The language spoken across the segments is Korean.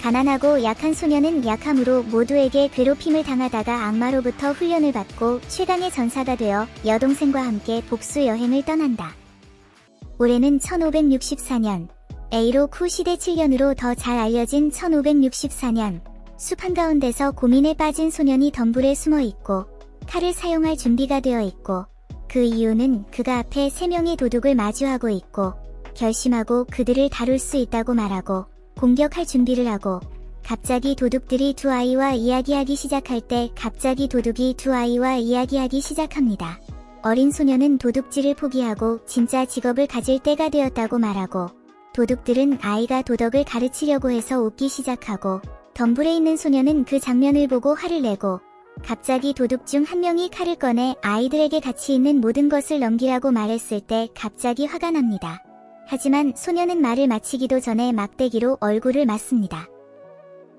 가난하고 약한 소녀는 약함으로 모두에게 괴롭힘을 당하다가 악마로부터 훈련을 받고 최강의 전사가 되어 여동생과 함께 복수 여행을 떠난다. 올해는 1564년, 에이로-쿠 시대 7년으로 더 잘 알려진 1564년, 숲 한가운데서 고민에 빠진 소년이 덤불에 숨어있고 칼을 사용할 준비가 되어 있고, 그 이유는 그가 앞에 3명의 도둑을 마주하고 있고 결심하고 그들을 다룰 수 있다고 말하고 공격할 준비를 하고, 갑자기 도둑들이 두 아이와 이야기하기 시작할 때 갑자기 도둑이 두 아이와 이야기하기 시작합니다. 어린 소녀는 도둑질을 포기하고 진짜 직업을 가질 때가 되었다고 말하고, 도둑들은 아이가 도덕을 가르치려고 해서 웃기 시작하고, 덤불에 있는 소녀는 그 장면을 보고 화를 내고, 갑자기 도둑 중 한 명이 칼을 꺼내 아이들에게 가치 있는 모든 것을 넘기라고 말했을 때 갑자기 화가 납니다. 하지만 소녀는 말을 마치기도 전에 막대기로 얼굴을 맞습니다.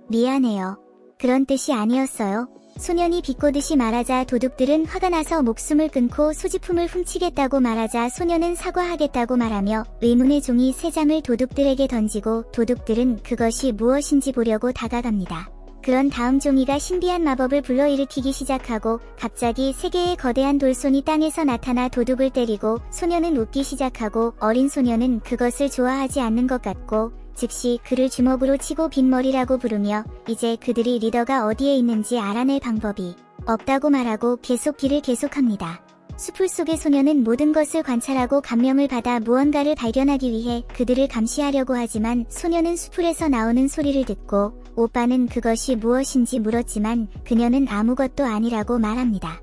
미안해요. 그런 뜻이 아니었어요. 소년이 비꼬듯이 말하자 도둑들은 화가 나서 목숨을 끊고 소지품을 훔치겠다고 말하자 소년은 사과하겠다고 말하며 의문의 종이 3장을 도둑들에게 던지고 도둑들은 그것이 무엇인지 보려고 다가갑니다. 그런 다음 종이가 신비한 마법을 불러일으키기 시작하고 갑자기 3개의 거대한 돌손이 땅에서 나타나 도둑을 때리고 소녀는 웃기 시작하고 어린 소녀는 그것을 좋아하지 않는 것 같고 즉시 그를 주먹으로 치고 빈머리라고 부르며 이제 그들이 리더가 어디에 있는지 알아낼 방법이 없다고 말하고 계속 길을 계속합니다. 수풀 속의 소녀는 모든 것을 관찰하고 감명을 받아 무언가를 발견하기 위해 그들을 감시하려고 하지만 소녀는 수풀에서 나오는 소리를 듣고 오빠는 그것이 무엇인지 물었지만 그녀는 아무것도 아니라고 말합니다.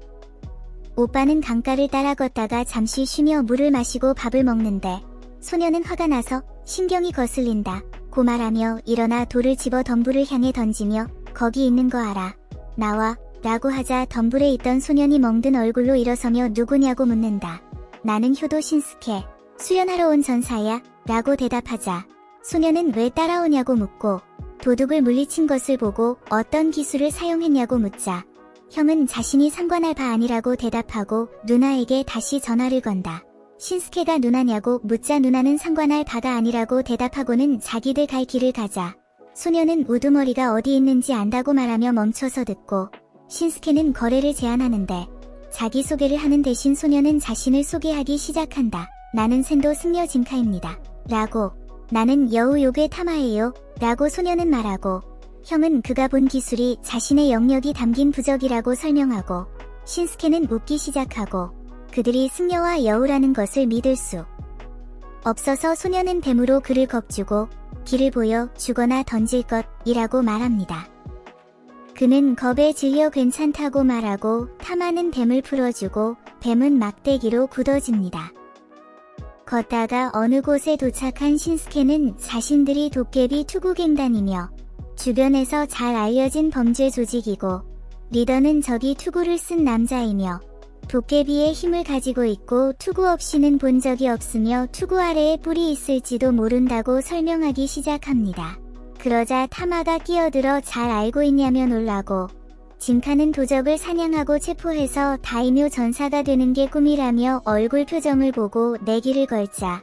오빠는 강가를 따라 걷다가 잠시 쉬며 물을 마시고 밥을 먹는데 소녀는 화가 나서 신경이 거슬린다 고 말하며 일어나 돌을 집어 덤불을 향해 던지며 거기 있는 거 알아? 나와 라고 하자 덤불에 있던 소년이 멍든 얼굴로 일어서며 누구냐고 묻는다. 나는 효도 신스케, 수련하러 온 전사야 라고 대답하자 소년은 왜 따라오냐고 묻고 도둑을 물리친 것을 보고 어떤 기술을 사용했냐고 묻자 형은 자신이 상관할 바 아니라고 대답하고 누나에게 다시 전화를 건다. 신스케가 누나냐고 묻자 누나는 상관할 바가 아니라고 대답하고는 자기들 갈 길을 가자 소녀는 우두머리가 어디 있는지 안다고 말하며 멈춰서 듣고 신스케는 거래를 제안하는데 자기소개를 하는 대신 소녀는 자신을 소개하기 시작한다. 나는 센도 승려 진카입니다. 라고. 나는 여우 요괴 타마예요. 라고 소녀는 말하고 형은 그가 본 기술이 자신의 영역이 담긴 부적이라고 설명하고 신스케는 웃기 시작하고 그들이 승려와 여우라는 것을 믿을 수 없어서 소녀는 뱀으로 그를 겁주고 길을 보여 주거나 던질 것이라고 말합니다. 그는 겁에 질려 괜찮다고 말하고 타마는 뱀을 풀어주고 뱀은 막대기로 굳어집니다. 걷다가 어느 곳에 도착한 신스케는 자신들이 도깨비 투구갱단이며 주변에서 잘 알려진 범죄 조직이고 리더는 저기 투구를 쓴 남자이며 도깨비의 힘을 가지고 있고 투구 없이는 본 적이 없으며 투구 아래에 뿔이 있을지도 모른다고 설명하기 시작합니다. 그러자 타마가 끼어들어 잘 알고 있냐며 놀라고 진카는 도적을 사냥하고 체포해서 다이묘 전사가 되는 게 꿈이라며 얼굴 표정을 보고 내기를 걸자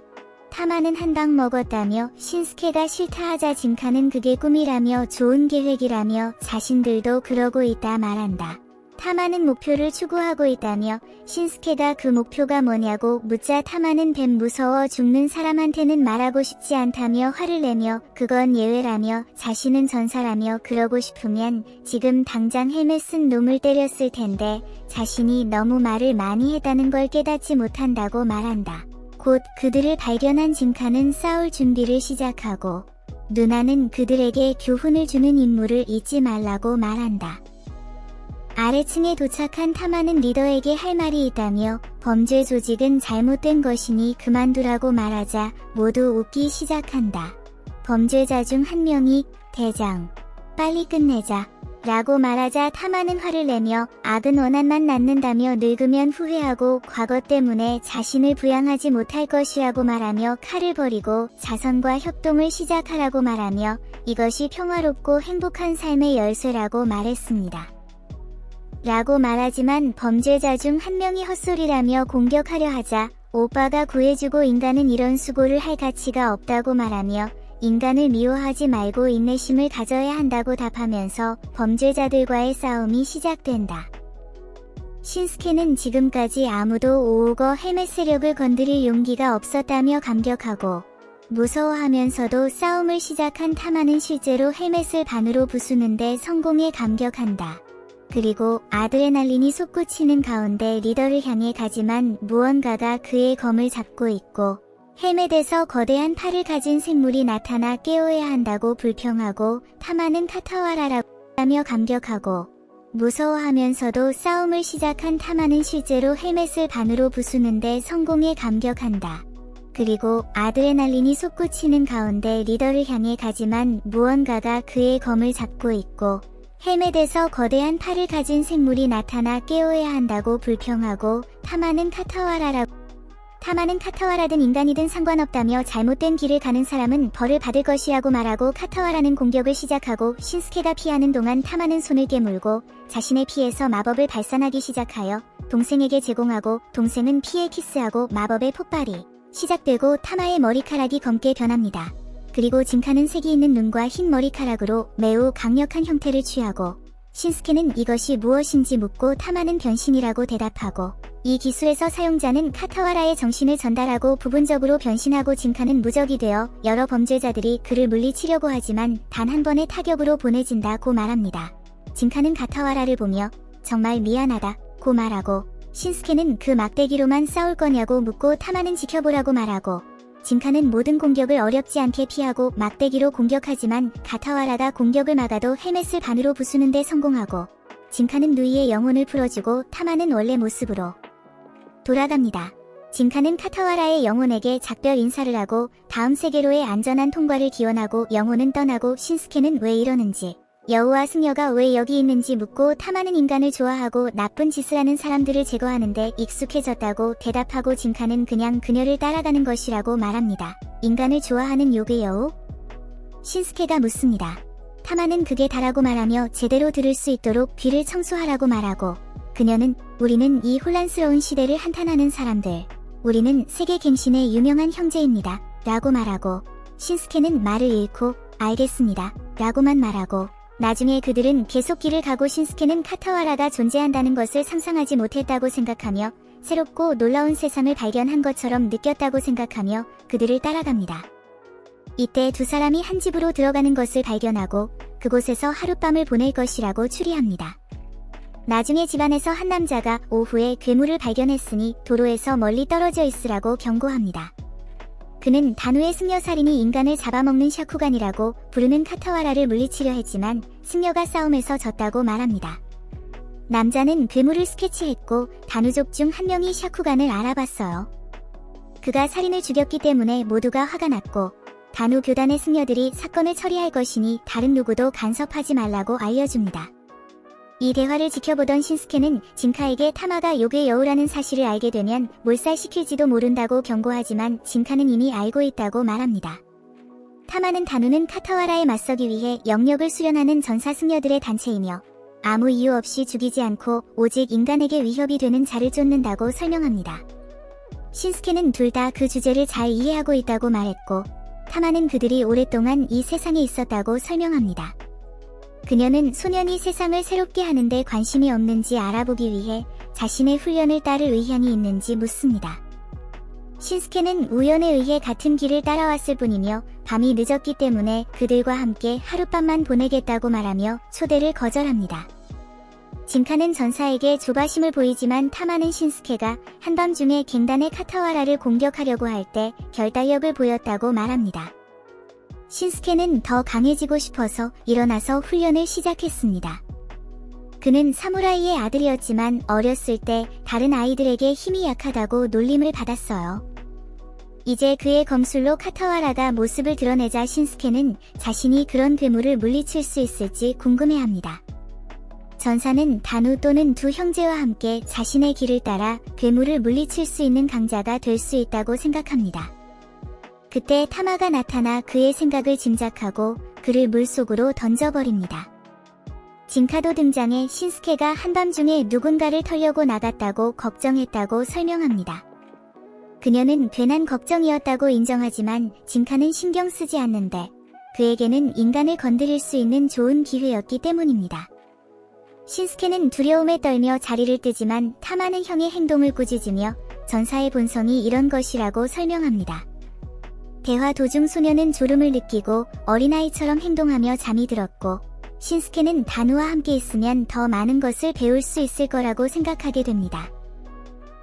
타마는 한 방 먹었다며 신스케가 싫다 하자 진카는 그게 꿈이라며 좋은 계획이라며 자신들도 그러고 있다 말한다. 타마는 목표를 추구하고 있다며 신스케가 그 목표가 뭐냐고 묻자 타마는 뱀 무서워 죽는 사람한테는 말하고 싶지 않다며 화를 내며 그건 예외라며 자신은 전사라며 그러고 싶으면 지금 당장 헬멧 쓴 놈을 때렸을 텐데 자신이 너무 말을 많이 했다는 걸 깨닫지 못한다고 말한다. 곧 그들을 발견한 진카는 싸울 준비를 시작하고 누나는 그들에게 교훈을 주는 임무를 잊지 말라고 말한다. 아래층에 도착한 타마는 리더에게 할 말이 있다며 범죄 조직은 잘못된 것이니 그만두라고 말하자 모두 웃기 시작한다. 범죄자 중 한 명이 대장, 빨리 끝내자 라고 말하자 타마는 화를 내며 악은 원한만 낳는다며 늙으면 후회하고 과거 때문에 자신을 부양하지 못할 것이라고 말하며 칼을 버리고 자선과 협동을 시작하라고 말하며 이것이 평화롭고 행복한 삶의 열쇠라고 말했습니다. 라고 말하지만 범죄자 중 한 명이 헛소리라며 공격하려 하자 오빠가 구해주고 인간은 이런 수고를 할 가치가 없다고 말하며 인간을 미워하지 말고 인내심을 가져야 한다고 답하면서 범죄자들과의 싸움이 시작된다. 신스케는 지금까지 아무도 오오거 헬멧 세력을 건드릴 용기가 없었다며 감격하고, 무서워하면서도 싸움을 시작한 타마는 실제로 헬멧을 반으로 부수는데 성공에 감격한다. 그리고 아드레날린이 솟구치는 가운데 리더를 향해 가지만 무언가가 그의 검을 잡고 있고, 헬멧에서 거대한 팔을 가진 생물이 나타나 깨워야 한다고 불평하고, 타마는 카타와라라고 하며 감격하고, 무서워하면서도 싸움을 시작한 타마는 실제로 헬멧을 반으로 부수는데 성공에 감격한다. 그리고 아드레날린이 솟구치는 가운데 리더를 향해 가지만 무언가가 그의 검을 잡고 있고, 헬멧에서 거대한 팔을 가진 생물이 나타나 깨워야 한다고 불평하고, 타마는 카타와라든 인간이든 상관없다며 잘못된 길을 가는 사람은 벌을 받을 것이라고 말하고 카타와라는 공격을 시작하고, 신스케가 피하는 동안 타마는 손을 깨물고 자신의 피에서 마법을 발산하기 시작하여 동생에게 제공하고, 동생은 피에 키스하고 마법의 폭발이 시작되고 타마의 머리카락이 검게 변합니다. 그리고 진카는 색이 있는 눈과 흰 머리카락으로 매우 강력한 형태를 취하고, 신스케는 이것이 무엇인지 묻고 타마는 변신이라고 대답하고, 이 기술에서 사용자는 카타와라의 정신을 전달하고 부분적으로 변신하고, 진카는 무적이 되어 여러 범죄자들이 그를 물리치려고 하지만 단 한 번의 타격으로 보내진다고 말합니다. 진카는 카타와라를 보며 정말 미안하다고 말하고, 신스케는 그 막대기로만 싸울 거냐고 묻고, 타마는 지켜보라고 말하고, 진카는 모든 공격을 어렵지 않게 피하고 막대기로 공격하지만 카타와라가 공격을 막아도 헬멧을 반으로 부수는데 성공하고, 진카는 누이의 영혼을 풀어주고 타마는 원래 모습으로 돌아갑니다. 진카는 카타와라의 영혼에게 작별 인사를 하고 다음 세계로의 안전한 통과를 기원하고 영혼은 떠나고, 신스케는 왜 이러는지, 여우와 승려가 왜 여기 있는지 묻고, 타마는 인간을 좋아하고 나쁜 짓을 하는 사람들을 제거하는데 익숙해졌다고 대답하고, 진카는 그냥 그녀를 따라가는 것이라고 말합니다. 인간을 좋아하는 요괴 여우? 신스케가 묻습니다. 타마는 그게 다라고 말하며 제대로 들을 수 있도록 귀를 청소하라고 말하고, 그녀는 우리는 이 혼란스러운 시대를 한탄하는 사람들, 우리는 세계 갱신의 유명한 형제입니다 라고 말하고, 신스케는 말을 잃고 알겠습니다 라고만 말하고, 나중에 그들은 계속 길을 가고, 신스케는 카타와라가 존재한다는 것을 상상하지 못했다고 생각하며 새롭고 놀라운 세상을 발견한 것처럼 느꼈다고 생각하며 그들을 따라갑니다. 이때 두 사람이 한 집으로 들어가는 것을 발견하고 그곳에서 하룻밤을 보낼 것이라고 추리합니다. 나중에 집안에서 한 남자가 오후에 괴물을 발견했으니 도로에서 멀리 떨어져 있으라고 경고합니다. 그는 단우의 승려살인이 인간을 잡아먹는 샤쿠간이라고 부르는 카타와라를 물리치려 했지만 승려가 싸움에서 졌다고 말합니다. 남자는 괴물을 스케치했고 단우족 중 한 명이 샤쿠간을 알아봤어요. 그가 살인을 죽였기 때문에 모두가 화가 났고, 단우 교단의 승려들이 사건을 처리할 것이니 다른 누구도 간섭하지 말라고 알려줍니다. 이 대화를 지켜보던 신스케는 진카에게 타마가 요괴 여우라는 사실을 알게 되면 몰살시킬지도 모른다고 경고하지만 진카는 이미 알고 있다고 말합니다. 타마는 단우는 카타와라에 맞서기 위해 영역을 수련하는 전사 승려들의 단체이며 아무 이유 없이 죽이지 않고 오직 인간에게 위협이 되는 자를 쫓는다고 설명합니다. 신스케는 둘 다 그 주제를 잘 이해하고 있다고 말했고, 타마는 그들이 오랫동안 이 세상에 있었다고 설명합니다. 그녀는 소년이 세상을 새롭게 하는데 관심이 없는지 알아보기 위해 자신의 훈련을 따를 의향이 있는지 묻습니다. 신스케는 우연에 의해 같은 길을 따라왔을 뿐이며 밤이 늦었기 때문에 그들과 함께 하룻밤만 보내겠다고 말하며 초대를 거절합니다. 진카는 전사에게 조바심을 보이지만 타마는 신스케가 한밤중에 갱단의 카타와라를 공격하려고 할 때 결단력을 보였다고 말합니다. 신스케는 더 강해지고 싶어서 일어나서 훈련을 시작했습니다. 그는 사무라이의 아들이었지만 어렸을 때 다른 아이들에게 힘이 약하다고 놀림을 받았어요. 이제 그의 검술로 카타와라가 모습을 드러내자 신스케는 자신이 그런 괴물을 물리칠 수 있을지 궁금해합니다. 전사는 단우 또는 두 형제와 함께 자신의 길을 따라 괴물을 물리칠 수 있는 강자가 될 수 있다고 생각합니다. 그때 타마가 나타나 그의 생각을 짐작하고 그를 물속으로 던져버립니다. 진카도 등장해 신스케가 한밤중에 누군가를 털려고 나갔다고 걱정했다고 설명합니다. 그녀는 괜한 걱정이었다고 인정하지만 진카는 신경 쓰지 않는데 그에게는 인간을 건드릴 수 있는 좋은 기회였기 때문입니다. 신스케는 두려움에 떨며 자리를 뜨지만 타마는 형의 행동을 꾸짖으며 전사의 본성이 이런 것이라고 설명합니다. 대화 도중 소녀는 졸음을 느끼고 어린아이처럼 행동하며 잠이 들었고 신스케는 다누와 함께 있으면 더 많은 것을 배울 수 있을 거라고 생각하게 됩니다.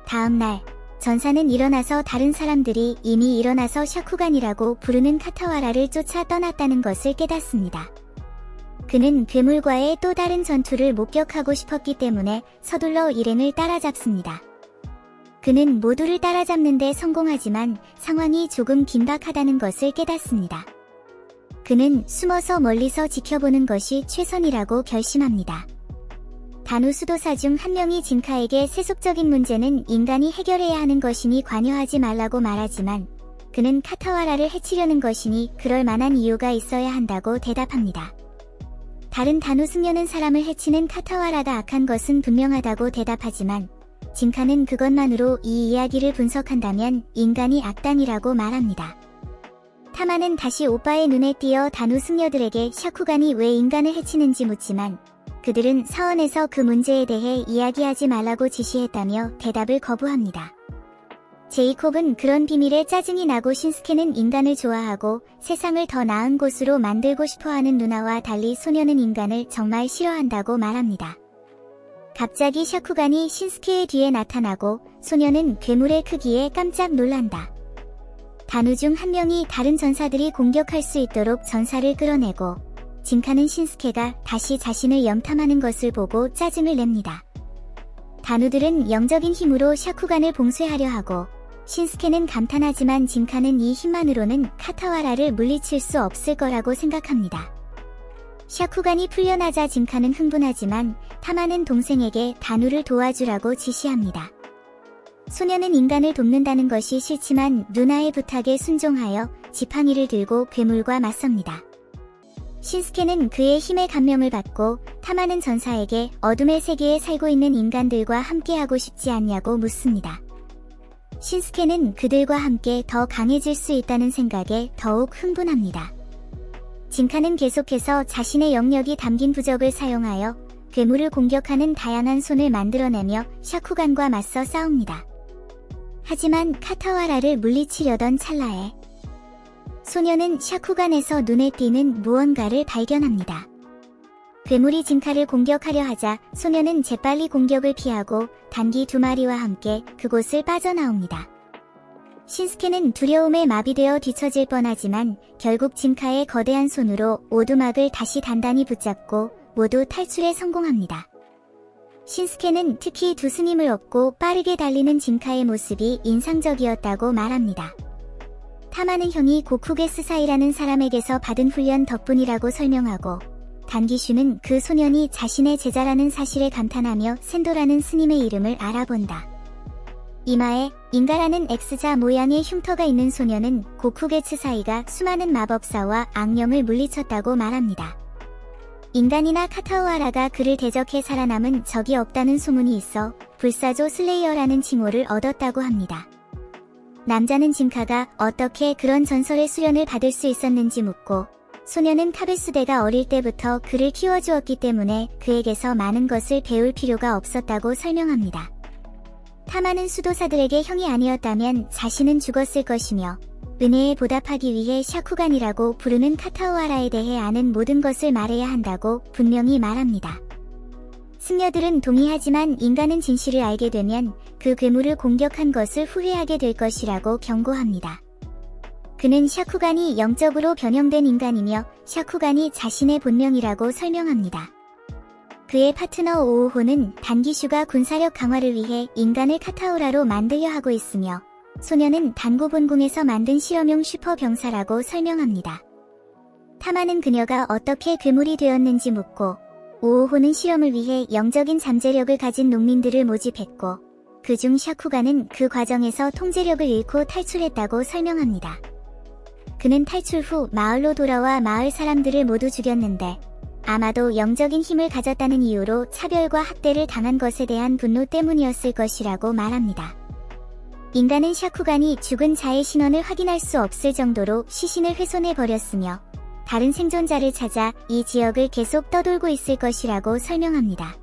다음 날 전사는 일어나서 다른 사람들이 이미 일어나서 샤쿠간이라고 부르는 카타와라를 쫓아 떠났다는 것을 깨닫습니다. 그는 괴물과의 또 다른 전투를 목격하고 싶었기 때문에 서둘러 일행을 따라잡습니다. 그는 모두를 따라잡는 데 성공하지만 상황이 조금 긴박하다는 것을 깨닫습니다. 그는 숨어서 멀리서 지켜보는 것이 최선이라고 결심합니다. 다누 수도사 중 한 명이 진카에게 세속적인 문제는 인간이 해결해야 하는 것이니 관여하지 말라고 말하지만 그는 카타와라를 해치려는 것이니 그럴 만한 이유가 있어야 한다고 대답합니다. 다른 다누 승려는 사람을 해치는 카타와라가 악한 것은 분명하다고 대답하지만 진카는 그것만으로 이 이야기를 분석한다면 인간이 악당이라고 말합니다. 타마는 다시 오빠의 눈에 띄어 다누 승려들에게 샤쿠간이 왜 인간을 해치는지 묻지만 그들은 사원에서 그 문제에 대해 이야기하지 말라고 지시했다며 대답을 거부합니다. 제이콥은 그런 비밀에 짜증이 나고 신스케는 인간을 좋아하고 세상을 더 나은 곳으로 만들고 싶어하는 누나와 달리 소녀는 인간을 정말 싫어한다고 말합니다. 갑자기 샤쿠간이 신스케의 뒤에 나타나고 소녀는 괴물의 크기에 깜짝 놀란다. 다누 중 한 명이 다른 전사들이 공격할 수 있도록 전사를 끌어내고 진카는 신스케가 다시 자신을 염탐하는 것을 보고 짜증을 냅니다. 다누들은 영적인 힘으로 샤쿠간을 봉쇄하려 하고 신스케는 감탄하지만 진카는 이 힘만으로는 카타와라를 물리칠 수 없을 거라고 생각합니다. 샤쿠간이 풀려나자 진카는 흥분하지만 타마는 동생에게 다누를 도와주라고 지시합니다. 소녀는 인간을 돕는다는 것이 싫지만 누나의 부탁에 순종하여 지팡이를 들고 괴물과 맞섭니다. 신스케는 그의 힘에 감명을 받고 타마는 전사에게 어둠의 세계에 살고 있는 인간들과 함께하고 싶지 않냐고 묻습니다. 신스케는 그들과 함께 더 강해질 수 있다는 생각에 더욱 흥분합니다. 진카는 계속해서 자신의 영역이 담긴 부적을 사용하여 괴물을 공격하는 다양한 손을 만들어내며 샤쿠간과 맞서 싸웁니다. 하지만 카타와라를 물리치려던 찰나에 소녀는 샤쿠간에서 눈에 띄는 무언가를 발견합니다. 괴물이 진카를 공격하려 하자 소녀는 재빨리 공격을 피하고 단기 2마리와 함께 그곳을 빠져나옵니다. 신스케는 두려움에 마비되어 뒤처질 뻔하지만 결국 진카의 거대한 손으로 오두막을 다시 단단히 붙잡고 모두 탈출에 성공합니다. 신스케는 특히 두 스님을 업고 빠르게 달리는 진카의 모습이 인상적이었다고 말합니다. 타마는 형이 고쿠게스 사이라는 사람에게서 받은 훈련 덕분이라고 설명하고 단기슈는 그 소년이 자신의 제자라는 사실에 감탄하며 센도라는 스님의 이름을 알아본다. 이마에 인가라는 X자 모양의 흉터가 있는 소녀는 고쿠게츠 사이가 수많은 마법사와 악령을 물리쳤다고 말합니다. 인간이나 카타오하라가 그를 대적해 살아남은 적이 없다는 소문이 있어 불사조 슬레이어라는 칭호를 얻었다고 합니다. 남자는 진카가 어떻게 그런 전설의 수련을 받을 수 있었는지 묻고 소녀는 카베수데가 어릴 때부터 그를 키워주었기 때문에 그에게서 많은 것을 배울 필요가 없었다고 설명합니다. 타마는 수도사들에게 형이 아니었다면 자신은 죽었을 것이며 은혜에 보답하기 위해 샤쿠간이라고 부르는 카타오하라에 대해 아는 모든 것을 말해야 한다고 분명히 말합니다. 승려들은 동의하지만 인간은 진실을 알게 되면 그 괴물을 공격한 것을 후회하게 될 것이라고 경고합니다. 그는 샤쿠간이 영적으로 변형된 인간이며 샤쿠간이 자신의 본명이라고 설명합니다. 그의 파트너 오오호는 단기슈가 군사력 강화를 위해 인간을 카타오라로 만들려 하고 있으며 소녀는 단고본궁에서 만든 실험용 슈퍼병사라고 설명합니다. 타마는 그녀가 어떻게 괴물이 되었는지 묻고 오오호는 실험을 위해 영적인 잠재력을 가진 농민들을 모집했고 그중 샤쿠간은 그 과정에서 통제력을 잃고 탈출했다고 설명합니다. 그는 탈출 후 마을로 돌아와 마을 사람들을 모두 죽였는데 아마도 영적인 힘을 가졌다는 이유로 차별과 학대를 당한 것에 대한 분노 때문이었을 것이라고 말합니다. 인간은 샤쿠간이 죽은 자의 신원을 확인할 수 없을 정도로 시신을 훼손해버렸으며 다른 생존자를 찾아 이 지역을 계속 떠돌고 있을 것이라고 설명합니다.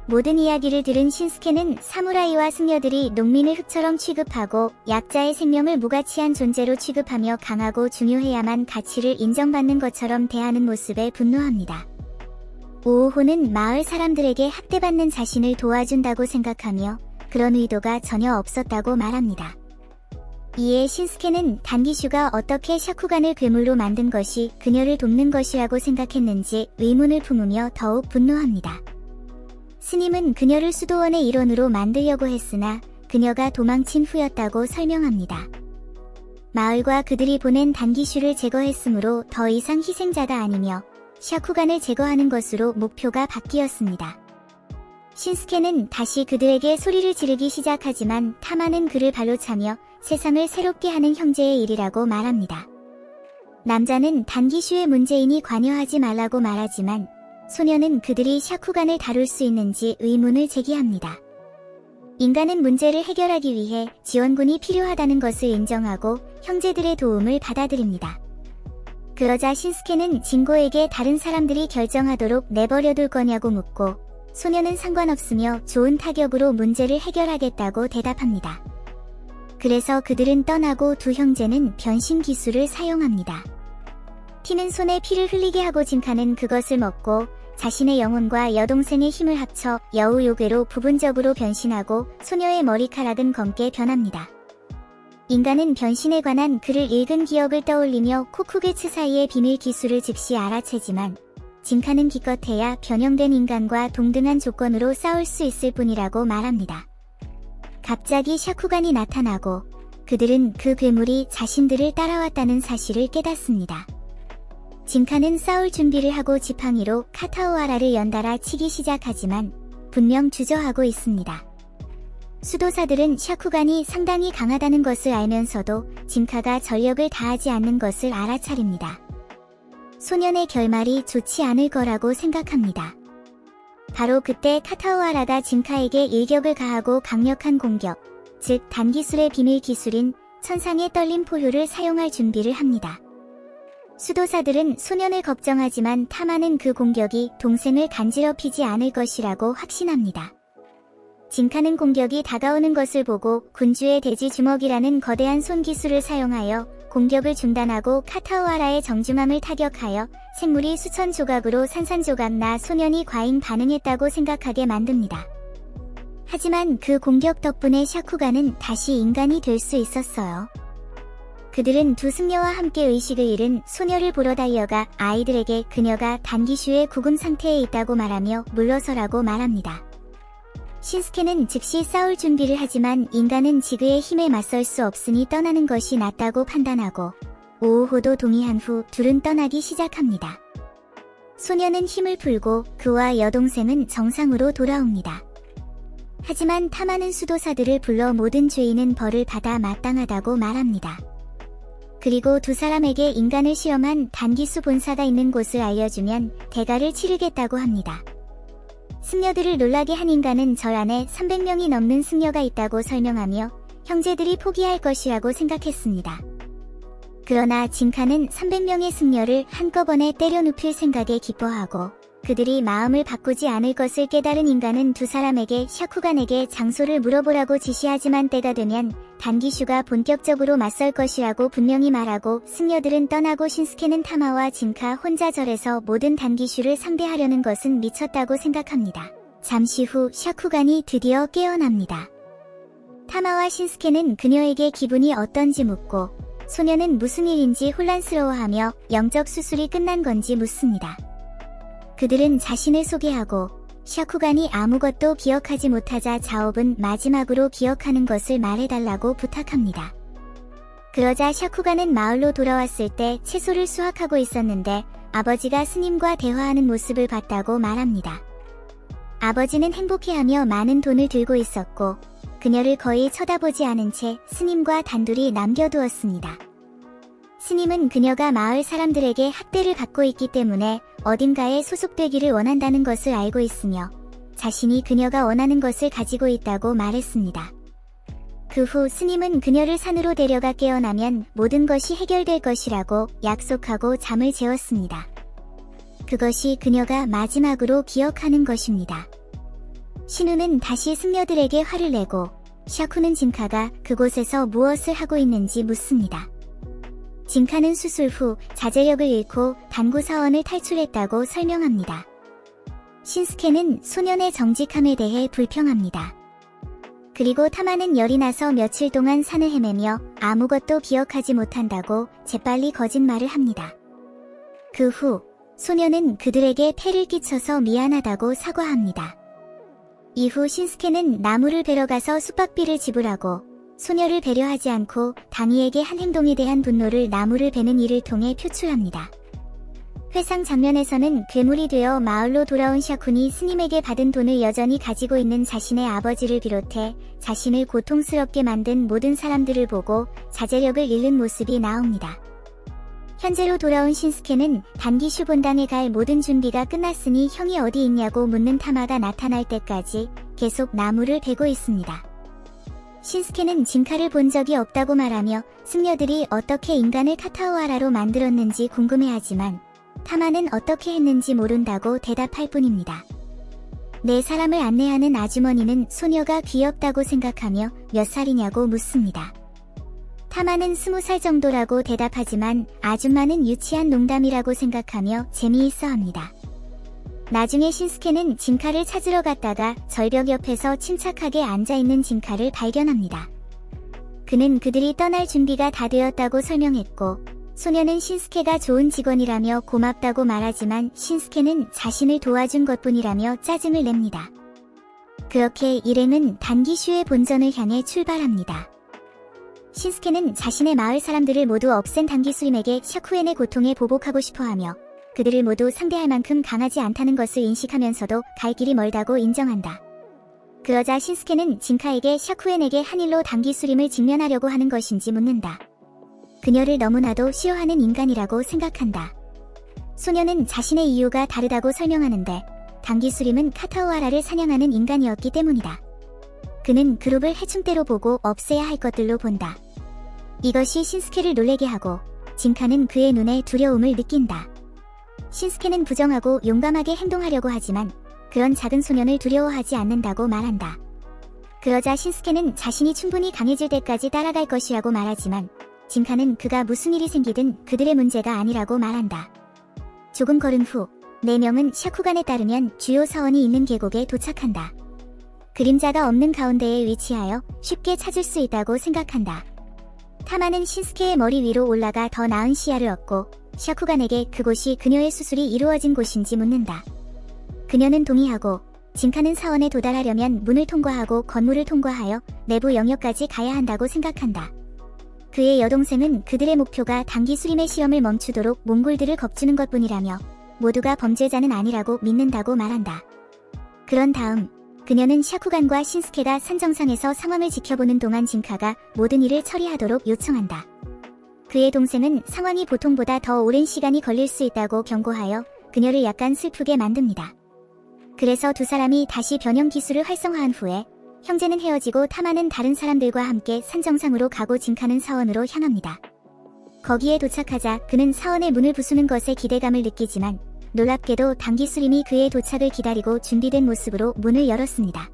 모든 이야기를 들은 신스케는 사무라이와 승려들이 농민을 흙처럼 취급하고 약자의 생명을 무가치한 존재로 취급하며 강하고 중요해야만 가치를 인정받는 것처럼 대하는 모습에 분노합니다. 오오호는 마을 사람들에게 학대받는 자신을 도와준다고 생각하며 그런 의도가 전혀 없었다고 말합니다. 이에 신스케는 단기슈가 어떻게 샤쿠간을 괴물로 만든 것이 그녀를 돕는 것이라고 생각했는지 의문을 품으며 더욱 분노합니다. 스님은 그녀를 수도원의 일원으로 만들려고 했으나 그녀가 도망친 후였다고 설명합니다. 마을과 그들이 보낸 단기슈를 제거했으므로 더 이상 희생자가 아니며 샤쿠간을 제거하는 것으로 목표가 바뀌었습니다. 신스케는 다시 그들에게 소리를 지르기 시작하지만 타마는 그를 발로 차며 세상을 새롭게 하는 형제의 일이라고 말합니다. 남자는 단기슈의 문제이니 관여하지 말라고 말하지만 소녀는 그들이 샤쿠간을 다룰 수 있는지 의문을 제기합니다. 인간은 문제를 해결하기 위해 지원군이 필요하다는 것을 인정하고 형제들의 도움을 받아들입니다. 그러자 신스케는 진고에게 다른 사람들이 결정하도록 내버려둘 거냐고 묻고 소녀는 상관없으며 좋은 타격으로 문제를 해결하겠다고 대답합니다. 그래서 그들은 떠나고 두 형제는 변신 기술을 사용합니다. 티는 손에 피를 흘리게 하고 진카는 그것을 먹고 자신의 영혼과 여동생의 힘을 합쳐 여우 요괴로 부분적으로 변신하고 소녀의 머리카락은 검게 변합니다. 인간은 변신에 관한 글을 읽은 기억을 떠올리며 코쿠게츠 사이의 비밀 기술을 즉시 알아채지만 진카는 기껏해야 변형된 인간과 동등한 조건으로 싸울 수 있을 뿐이라고 말합니다. 갑자기 샤쿠간이 나타나고 그들은 그 괴물이 자신들을 따라왔다는 사실을 깨닫습니다. 진카는 싸울 준비를 하고 지팡이로 카타오하라를 연달아 치기 시작하지만 분명 주저하고 있습니다. 수도사들은 샤쿠간이 상당히 강하다는 것을 알면서도 진카가 전력을 다하지 않는 것을 알아차립니다. 소년의 결말이 좋지 않을 거라고 생각합니다. 바로 그때 카타오하라가 진카에게 일격을 가하고 강력한 공격, 즉 단기술의 비밀 기술인 천상의 떨림 포효를 사용할 준비를 합니다. 수도사들은 소년을 걱정하지만 타마는 그 공격이 동생을 간지럽히지 않을 것이라고 확신합니다. 진카는 공격이 다가오는 것을 보고 군주의 돼지 주먹이라는 거대한 손기술을 사용하여 공격을 중단하고 카타오하라의 정중함을 타격하여 생물이 수천 조각으로 산산조각 나 소년이 과잉 반응했다고 생각하게 만듭니다. 하지만 그 공격 덕분에 샤쿠간은 다시 인간이 될 수 있었어요. 그들은 두 승려와 함께 의식을 잃은 소녀를 보러 달려가 아이들에게 그녀가 단기슈의 구금 상태에 있다고 말하며 물러서라고 말합니다. 신스케는 즉시 싸울 준비를 하지만 인간은 지그의 힘에 맞설 수 없으니 떠나는 것이 낫다고 판단하고 오오호도 동의한 후 둘은 떠나기 시작합니다. 소녀는 힘을 풀고 그와 여동생은 정상으로 돌아옵니다. 하지만 타마는 수도사들을 불러 모든 죄인은 벌을 받아 마땅하다고 말합니다. 그리고 두 사람에게 인간을 실험한 단기수 본사가 있는 곳을 알려주면 대가를 치르겠다고 합니다. 승려들을 놀라게 한 인간은 절 안에 300명이 넘는 승려가 있다고 설명하며 형제들이 포기할 것이라고 생각했습니다. 그러나 진카는 300명의 승려를 한꺼번에 때려 눕힐 생각에 기뻐하고 그들이 마음을 바꾸지 않을 것을 깨달은 인간은 두 사람에게 샤쿠간에게 장소를 물어보라고 지시하지만 때가 되면 단기슈가 본격적으로 맞설 것이라고 분명히 말하고 승려들은 떠나고 신스케는 타마와 진카 혼자 절에서 모든 단기슈를 상대하려는 것은 미쳤다고 생각합니다. 잠시 후 샤쿠간이 드디어 깨어납니다. 타마와 신스케는 그녀에게 기분이 어떤지 묻고 소녀는 무슨 일인지 혼란스러워하며 영적 수술이 끝난 건지 묻습니다. 그들은 자신을 소개하고 샤쿠간이 아무것도 기억하지 못하자 자옵은 마지막으로 기억하는 것을 말해달라고 부탁합니다. 그러자 샤쿠간은 마을로 돌아왔을 때 채소를 수확하고 있었는데 아버지가 스님과 대화하는 모습을 봤다고 말합니다. 아버지는 행복해하며 많은 돈을 들고 있었고 그녀를 거의 쳐다보지 않은 채 스님과 단둘이 남겨두었습니다. 스님은 그녀가 마을 사람들에게 학대를 받고 있기 때문에 어딘가에 소속되기를 원한다는 것을 알고 있으며 자신이 그녀가 원하는 것을 가지고 있다고 말했습니다. 그 그 후 스님은 그녀를 산으로 데려가 깨어나면 모든 것이 해결될 것이라고 약속하고 잠을 재웠습니다. 그것이 그녀가 마지막으로 기억하는 것입니다. 신우는 다시 승려들에게 화를 내고 샤쿠는 진카가 그곳에서 무엇을 하고 있는지 묻습니다. 진카는 수술 후 자제력을 잃고 단구 사원을 탈출했다고 설명합니다. 신스케는 소년의 정직함에 대해 불평합니다. 그리고 타마는 열이 나서 며칠 동안 산을 헤매며 아무것도 기억하지 못한다고 재빨리 거짓말을 합니다. 그 후 소년은 그들에게 폐를 끼쳐서 미안하다고 사과합니다. 이후 신스케는 나무를 베러 가서 숙박비를 지불하고 소녀를 배려하지 않고 다니에게 한 행동에 대한 분노를 나무를 베는 일을 통해 표출합니다. 회상 장면에서는 괴물이 되어 마을로 돌아온 샤쿤이 스님에게 받은 돈을 여전히 가지고 있는 자신의 아버지를 비롯해 자신을 고통스럽게 만든 모든 사람들을 보고 자제력을 잃는 모습이 나옵니다. 현재로 돌아온 신스케는 단기슈 본당에 갈 모든 준비가 끝났으니 형이 어디 있냐고 묻는 타마가 나타날 때까지 계속 나무를 베고 있습니다. 신스케는 진카를 본 적이 없다고 말하며 승려들이 어떻게 인간을 카타오하라로 만들었는지 궁금해하지만 타마는 어떻게 했는지 모른다고 대답할 뿐입니다. 네 사람을 안내하는 아주머니는 소녀가 귀엽다고 생각하며 몇 살이냐고 묻습니다. 타마는 20살 정도라고 대답하지만 아줌마는 유치한 농담이라고 생각하며 재미있어 합니다. 나중에 신스케는 진카를 찾으러 갔다가 절벽 옆에서 침착하게 앉아있는 진카를 발견합니다. 그는 그들이 떠날 준비가 다 되었다고 설명했고 소녀는 신스케가 좋은 직원이라며 고맙다고 말하지만 신스케는 자신을 도와준 것뿐이라며 짜증을 냅니다. 그렇게 일행은 단기슈의 본전을 향해 출발합니다. 신스케는 자신의 마을 사람들을 모두 없앤 단기수림에게 샤쿠엔의 고통에 보복하고 싶어하며 그들을 모두 상대할 만큼 강하지 않다는 것을 인식하면서도 갈 길이 멀다고 인정한다. 그러자 신스케는 진카에게 샤쿠엔에게 한 일로 단기수림을 직면하려고 하는 것인지 묻는다. 그녀를 너무나도 싫어하는 인간이라고 생각한다. 소녀는 자신의 이유가 다르다고 설명하는데 단기수림은 카타오하라를 사냥하는 인간이었기 때문이다. 그는 그룹을 해충대로 보고 없애야 할 것들로 본다. 이것이 신스케를 놀래게 하고 진카는 그의 눈에 두려움을 느낀다. 신스케는 부정하고 용감하게 행동하려고 하지만 그런 작은 소년을 두려워하지 않는다고 말한다. 그러자 신스케는 자신이 충분히 강해질 때까지 따라갈 것이라고 말하지만 진카는 그가 무슨 일이 생기든 그들의 문제가 아니라고 말한다. 조금 걸은 후 4명은 샤쿠간에 따르면 주요 사원이 있는 계곡에 도착한다. 그림자가 없는 가운데에 위치하여 쉽게 찾을 수 있다고 생각한다. 타마는 신스케의 머리 위로 올라가 더 나은 시야를 얻고 샤쿠간에게 그곳이 그녀의 수술이 이루어진 곳인지 묻는다. 그녀는 동의하고 진카는 사원에 도달하려면 문을 통과하고 건물을 통과하여 내부 영역까지 가야 한다고 생각한다. 그의 여동생은 그들의 목표가 단기수림의 시험을 멈추도록 몽골들을 겁주는 것뿐이라며 모두가 범죄자는 아니라고 믿는다고 말한다. 그런 다음 그녀는 샤쿠간과 신스케가 산 정상에서 상황을 지켜보는 동안 진카가 모든 일을 처리하도록 요청한다. 그의 동생은 상황이 보통보다 더 오랜 시간이 걸릴 수 있다고 경고하여 그녀를 약간 슬프게 만듭니다. 그래서 두 사람이 다시 변형 기술을 활성화한 후에 형제는 헤어지고 타마는 다른 사람들과 함께 산 정상으로 가고 진카는 사원으로 향합니다. 거기에 도착하자 그는 사원의 문을 부수는 것에 기대감을 느끼지만 놀랍게도 단기수림이 그의 도착을 기다리고 준비된 모습으로 문을 열었습니다.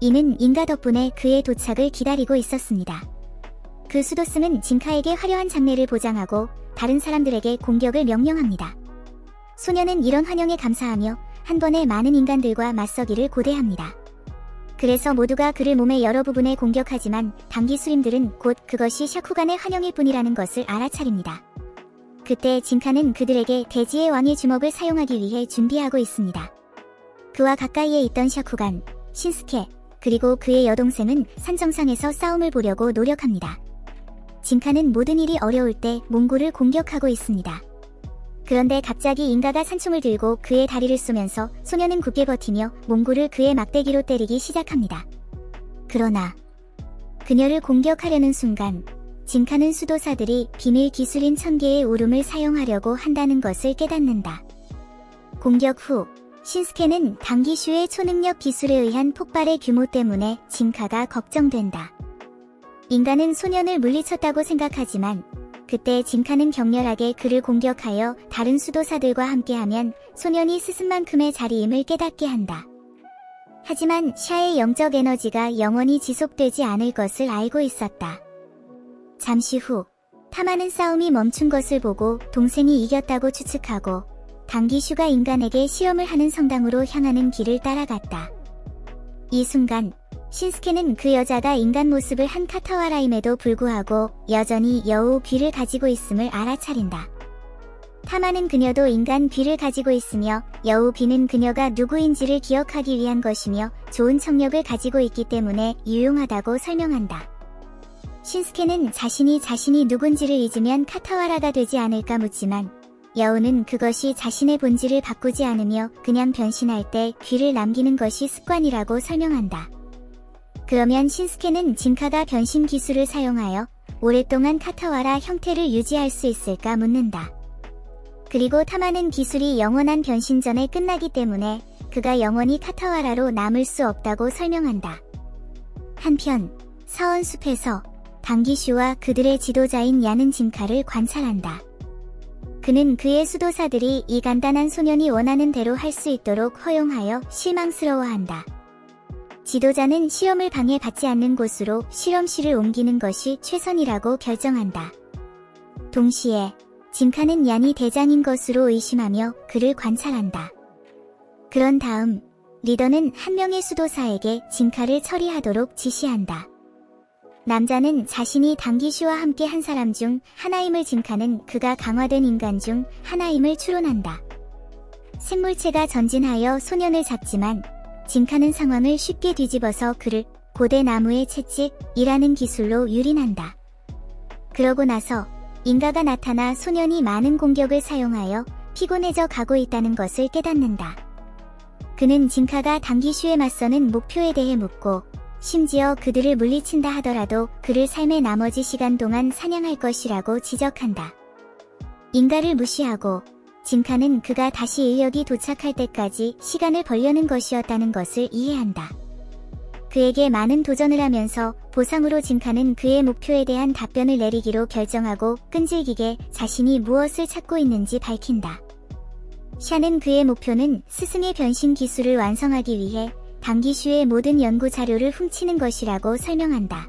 이는 인가 덕분에 그의 도착을 기다리고 있었습니다. 그 수도승은 진카에게 화려한 장례를 보장하고 다른 사람들에게 공격을 명령합니다. 소녀는 이런 환영에 감사하며 한 번에 많은 인간들과 맞서기를 고대합니다. 그래서 모두가 그를 몸의 여러 부분에 공격하지만 단기수림들은 곧 그것이 샤쿠간의 환영일 뿐이라는 것을 알아차립니다. 그때 진카는 그들에게 대지의 왕의 주먹을 사용하기 위해 준비하고 있습니다. 그와 가까이에 있던 샤쿠간, 신스케, 그리고 그의 여동생은 산 정상에서 싸움을 보려고 노력합니다. 진카는 모든 일이 어려울 때 몽골을 공격하고 있습니다. 그런데 갑자기 인가가 산총을 들고 그의 다리를 쏘면서 소녀는 굳게 버티며 몽골을 그의 막대기로 때리기 시작합니다. 그러나 그녀를 공격하려는 순간 진카는 수도사들이 비밀 기술인 1000개의 울음을 사용하려고 한다는 것을 깨닫는다. 공격 후 신스케는 단기슈의 초능력 기술에 의한 폭발의 규모 때문에 진카가 걱정된다. 인간은 소년을 물리쳤다고 생각하지만 그때 진카는 격렬하게 그를 공격하여 다른 수도사들과 함께하면 소년이 스승만큼의 자리임을 깨닫게 한다. 하지만 샤의 영적 에너지가 영원히 지속되지 않을 것을 알고 있었다. 잠시 후 타마는 싸움이 멈춘 것을 보고 동생이 이겼다고 추측하고 당기슈가 인간에게 시험을 하는 성당으로 향하는 길을 따라갔다. 이 순간 신스케는 그 여자가 인간 모습을 한 카타와라임에도 불구하고 여전히 여우 귀를 가지고 있음을 알아차린다. 타마는 그녀도 인간 귀를 가지고 있으며 여우 귀는 그녀가 누구인지를 기억하기 위한 것이며 좋은 청력을 가지고 있기 때문에 유용하다고 설명한다. 신스케는 자신이 누군지를 잊으면 카타와라가 되지 않을까 묻지만 여우는 그것이 자신의 본질을 바꾸지 않으며 그냥 변신할 때 귀를 남기는 것이 습관이라고 설명한다. 그러면 신스케는 진카가 변신 기술을 사용하여 오랫동안 카타와라 형태를 유지할 수 있을까 묻는다. 그리고 타마는 기술이 영원한 변신 전에 끝나기 때문에 그가 영원히 카타와라로 남을 수 없다고 설명한다. 한편 사원숲에서 당기슈와 그들의 지도자인 야는 진카를 관찰한다. 그는 그의 수도사들이 이 간단한 소년이 원하는 대로 할 수 있도록 허용하여 실망스러워한다. 지도자는 시험을 방해받지 않는 곳으로 실험실을 옮기는 것이 최선이라고 결정한다. 동시에 진카는 얀이 대장인 것으로 의심하며 그를 관찰한다. 그런 다음 리더는 한 명의 수도사에게 진카를 처리하도록 지시한다. 남자는 자신이 당기슈와 함께 한 사람 중 하나임을 진카는 그가 강화된 인간 중 하나임을 추론한다. 생물체가 전진하여 소년을 잡지만 진카는 상황을 쉽게 뒤집어서 그를 고대 나무의 채찍이라는 기술로 유린한다. 그러고 나서 인가가 나타나 소년이 많은 공격을 사용하여 피곤해져 가고 있다는 것을 깨닫는다. 그는 진카가 당기슈에 맞서는 목표에 대해 묻고 심지어 그들을 물리친다 하더라도 그를 삶의 나머지 시간 동안 사냥할 것이라고 지적한다. 인가를 무시하고 진카는 그가 다시 의역이 도착할 때까지 시간을 벌려는 것이었다는 것을 이해한다. 그에게 많은 도전을 하면서 보상으로 진카는 그의 목표에 대한 답변을 내리기로 결정하고 끈질기게 자신이 무엇을 찾고 있는지 밝힌다. 샤는 그의 목표는 스승의 변신 기술을 완성하기 위해 당기슈의 모든 연구 자료를 훔치는 것이라고 설명한다.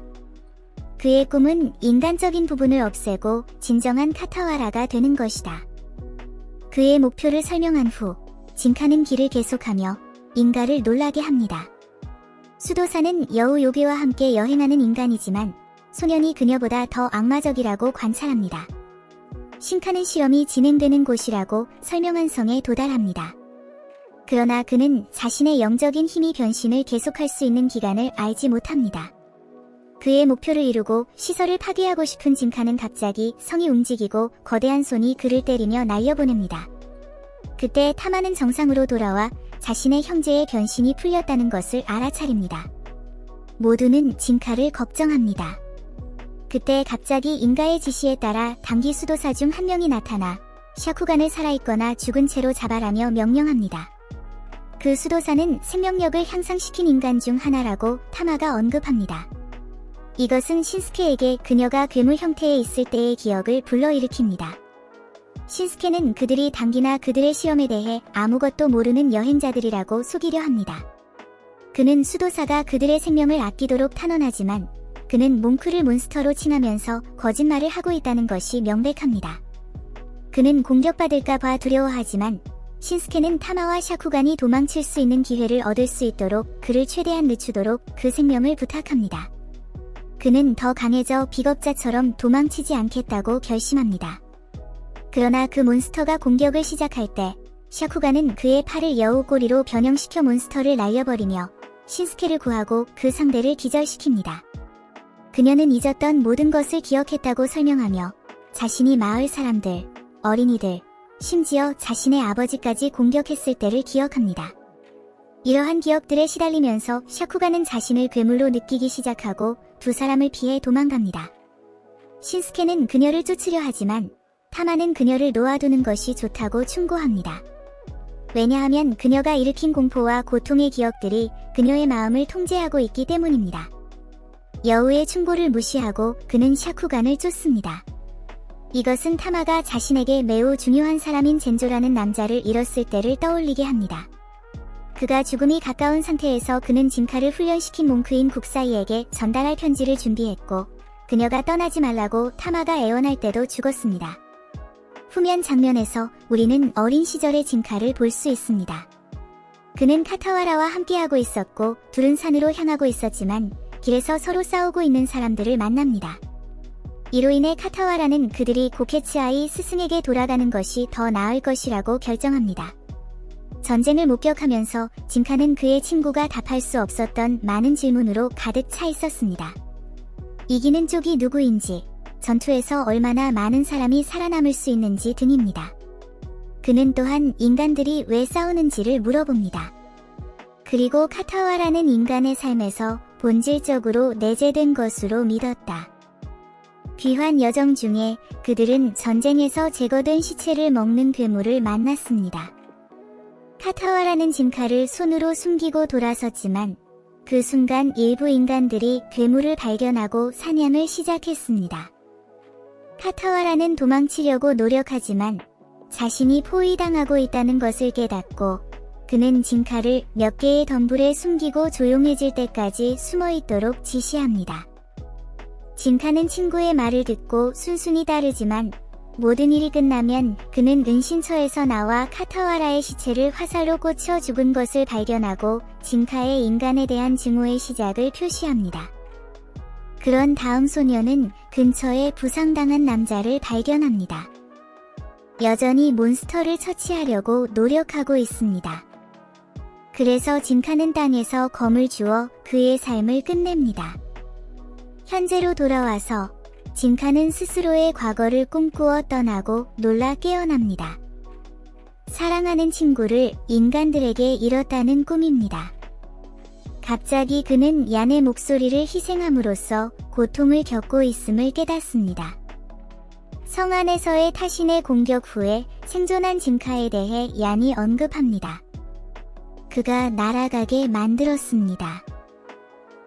그의 꿈은 인간적인 부분을 없애고 진정한 카타와라가 되는 것이다. 그의 목표를 설명한 후 진카는 길을 계속하며 인가를 놀라게 합니다. 수도사는 여우 요괴와 함께 여행하는 인간이지만 소년이 그녀보다 더 악마적이라고 관찰합니다. 신카는 실험이 진행되는 곳이라고 설명한 성에 도달합니다. 그러나 그는 자신의 영적인 힘이 변신을 계속할 수 있는 기간을 알지 못합니다. 그의 목표를 이루고 시설을 파괴하고 싶은 진카는 갑자기 성이 움직이고 거대한 손이 그를 때리며 날려보냅니다. 그때 타마는 정상으로 돌아와 자신의 형제의 변신이 풀렸다는 것을 알아차립니다. 모두는 진카를 걱정합니다. 그때 갑자기 인가의 지시에 따라 당기 수도사 중 한 명이 나타나 샤쿠간을 살아있거나 죽은 채로 잡아라며 명령합니다. 그 수도사는 생명력을 향상시킨 인간 중 하나라고 타마가 언급합니다. 이것은 신스케에게 그녀가 괴물 형태에 있을 때의 기억을 불러일으킵니다. 신스케는 그들이 당기나 그들의 시험에 대해 아무것도 모르는 여행자들이라고 속이려 합니다. 그는 수도사가 그들의 생명을 아끼도록 탄원하지만 그는 몽크를 몬스터로 칭하면서 거짓말을 하고 있다는 것이 명백합니다. 그는 공격받을까 봐 두려워하지만 신스케는 타마와 샤쿠간이 도망칠 수 있는 기회를 얻을 수 있도록 그를 최대한 늦추도록 그 생명을 부탁합니다. 그는 더 강해져 비겁자처럼 도망치지 않겠다고 결심합니다. 그러나 그 몬스터가 공격을 시작할 때 샤쿠간은 그의 팔을 여우 꼬리로 변형시켜 몬스터를 날려버리며 신스케를 구하고 그 상대를 기절시킵니다. 그녀는 잊었던 모든 것을 기억했다고 설명하며 자신이 마을 사람들, 어린이들, 심지어 자신의 아버지까지 공격했을 때를 기억합니다. 이러한 기억들에 시달리면서 샤쿠간은 자신을 괴물로 느끼기 시작하고 두 사람을 피해 도망갑니다. 신스케는 그녀를 쫓으려 하지만 타마는 그녀를 놓아두는 것이 좋다고 충고합니다. 왜냐하면 그녀가 일으킨 공포와 고통의 기억들이 그녀의 마음을 통제하고 있기 때문입니다. 여우의 충고를 무시하고 그는 샤쿠간을 쫓습니다. 이것은 타마가 자신에게 매우 중요한 사람인 젠조라는 남자를 잃었을 때를 떠올리게 합니다. 그가 죽음이 가까운 상태에서 그는 진카를 훈련시킨 몽크인 국사이에게 전달할 편지를 준비했고 그녀가 떠나지 말라고 타마가 애원할 때도 죽었습니다. 후면 장면에서 우리는 어린 시절의 진카를 볼 수 있습니다. 그는 카타와라와 함께하고 있었고 둘은 산으로 향하고 있었지만 길에서 서로 싸우고 있는 사람들을 만납니다. 이로 인해 카타와라는 그들이 고케츠아이 스승에게 돌아가는 것이 더 나을 것이라고 결정합니다. 전쟁을 목격하면서 진카는 그의 친구가 답할 수 없었던 많은 질문으로 가득 차 있었습니다. 이기는 쪽이 누구인지, 전투에서 얼마나 많은 사람이 살아남을 수 있는지 등입니다. 그는 또한 인간들이 왜 싸우는지를 물어봅니다. 그리고 카타와라는 인간의 삶에서 본질적으로 내재된 것으로 믿었다. 귀환 여정 중에 그들은 전쟁에서 제거된 시체를 먹는 괴물을 만났습니다. 카타와라는 진카를 손으로 숨기고 돌아섰지만 그 순간 일부 인간들이 괴물을 발견하고 사냥을 시작했습니다. 카타와라는 도망치려고 노력하지만 자신이 포위당하고 있다는 것을 깨닫고 그는 진카를 몇 개의 덤불에 숨기고 조용해질 때까지 숨어있도록 지시합니다. 진카는 친구의 말을 듣고 순순히 따르지만 모든 일이 끝나면 그는 은신처에서 나와 카타와라의 시체를 화살로 꽂혀 죽은 것을 발견하고 진카의 인간에 대한 증오의 시작을 표시합니다. 그런 다음 소녀는 근처에 부상당한 남자를 발견합니다. 여전히 몬스터를 처치하려고 노력하고 있습니다. 그래서 진카는 땅에서 검을 주워 그의 삶을 끝냅니다. 현재로 돌아와서 진카는 스스로의 과거를 꿈꾸어 떠나고 놀라 깨어납니다. 사랑하는 친구를 인간들에게 잃었다는 꿈입니다. 갑자기 그는 얀의 목소리를 희생함으로써 고통을 겪고 있음을 깨닫습니다. 성 안에서의 타신의 공격 후에 생존한 진카에 대해 얀이 언급합니다. 그가 날아가게 만들었습니다.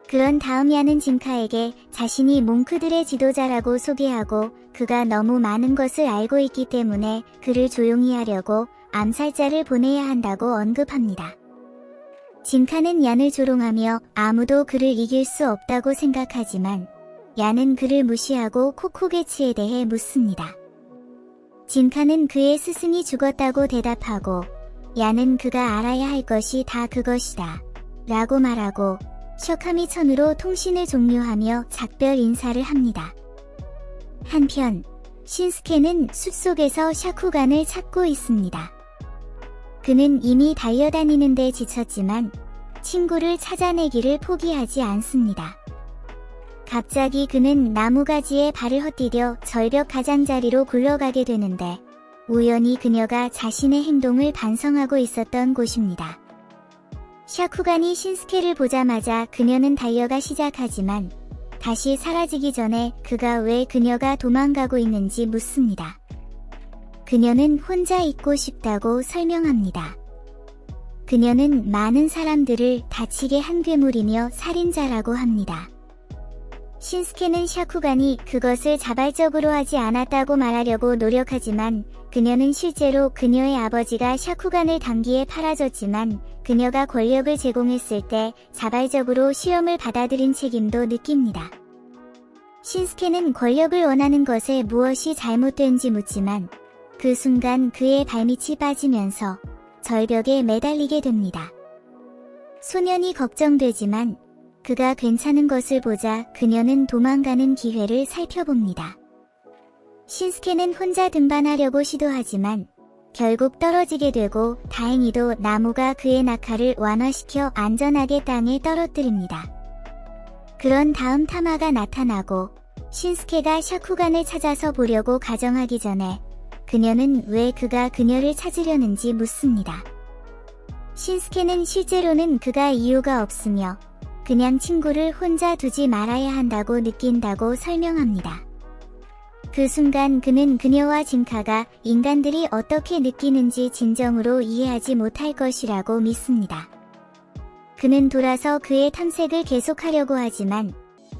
그런 다음 얀은 진카에게 자신이 몽크들의 지도자라고 소개하고 그가 너무 많은 것을 알고 있기 때문에 그를 조용히 하려고 암살자를 보내야 한다고 언급합니다. 진카는 얀을 조롱하며 아무도 그를 이길 수 없다고 생각하지만 얀은 그를 무시하고 코코게츠에 대해 묻습니다. 진카는 그의 스승이 죽었다고 대답하고 얀은 그가 알아야 할 것이 다 그것이다 라고 말하고 셔카미 천으로 통신을 종료하며 작별 인사를 합니다. 한편 신스케는 숲속에서 샤쿠간을 찾고 있습니다. 그는 이미 달려다니는 데 지쳤지만 친구를 찾아내기를 포기하지 않습니다. 갑자기 그는 나무가지에 발을 헛디뎌 절벽 가장자리로 굴러가게 되는데 우연히 그녀가 자신의 행동을 반성하고 있었던 곳입니다. 샤쿠간이 신스케를 보자마자 그녀는 달려가 시작하지만 다시 사라지기 전에 그가 왜 그녀가 도망가고 있는지 묻습니다. 그녀는 혼자 있고 싶다고 설명합니다. 그녀는 많은 사람들을 다치게 한 괴물이며 살인자라고 합니다. 신스케는 샤쿠간이 그것을 자발적으로 하지 않았다고 말하려고 노력하지만 그녀는 실제로 그녀의 아버지가 샤쿠간을 단기에 팔아줬지만 그녀가 권력을 제공했을 때 자발적으로 시험을 받아들인 책임도 느낍니다. 신스케는 권력을 원하는 것에 무엇이 잘못된지 묻지만 그 순간 그의 발밑이 빠지면서 절벽에 매달리게 됩니다. 소년이 걱정되지만 그가 괜찮은 것을 보자 그녀는 도망가는 기회를 살펴봅니다. 신스케는 혼자 등반하려고 시도하지만 결국 떨어지게 되고 다행히도 나무가 그의 낙하를 완화시켜 안전하게 땅에 떨어뜨립니다. 그런 다음 타마가 나타나고 신스케가 샤쿠간을 찾아서 보려고 가정하기 전에 그녀는 왜 그가 그녀를 찾으려는지 묻습니다. 신스케는 실제로는 그가 이유가 없으며 그냥 친구를 혼자 두지 말아야 한다고 느낀다고 설명합니다. 그 순간 그는 그녀와 진카가 인간들이 어떻게 느끼는지 진정으로 이해하지 못할 것이라고 믿습니다. 그는 돌아서 그의 탐색을 계속하려고 하지만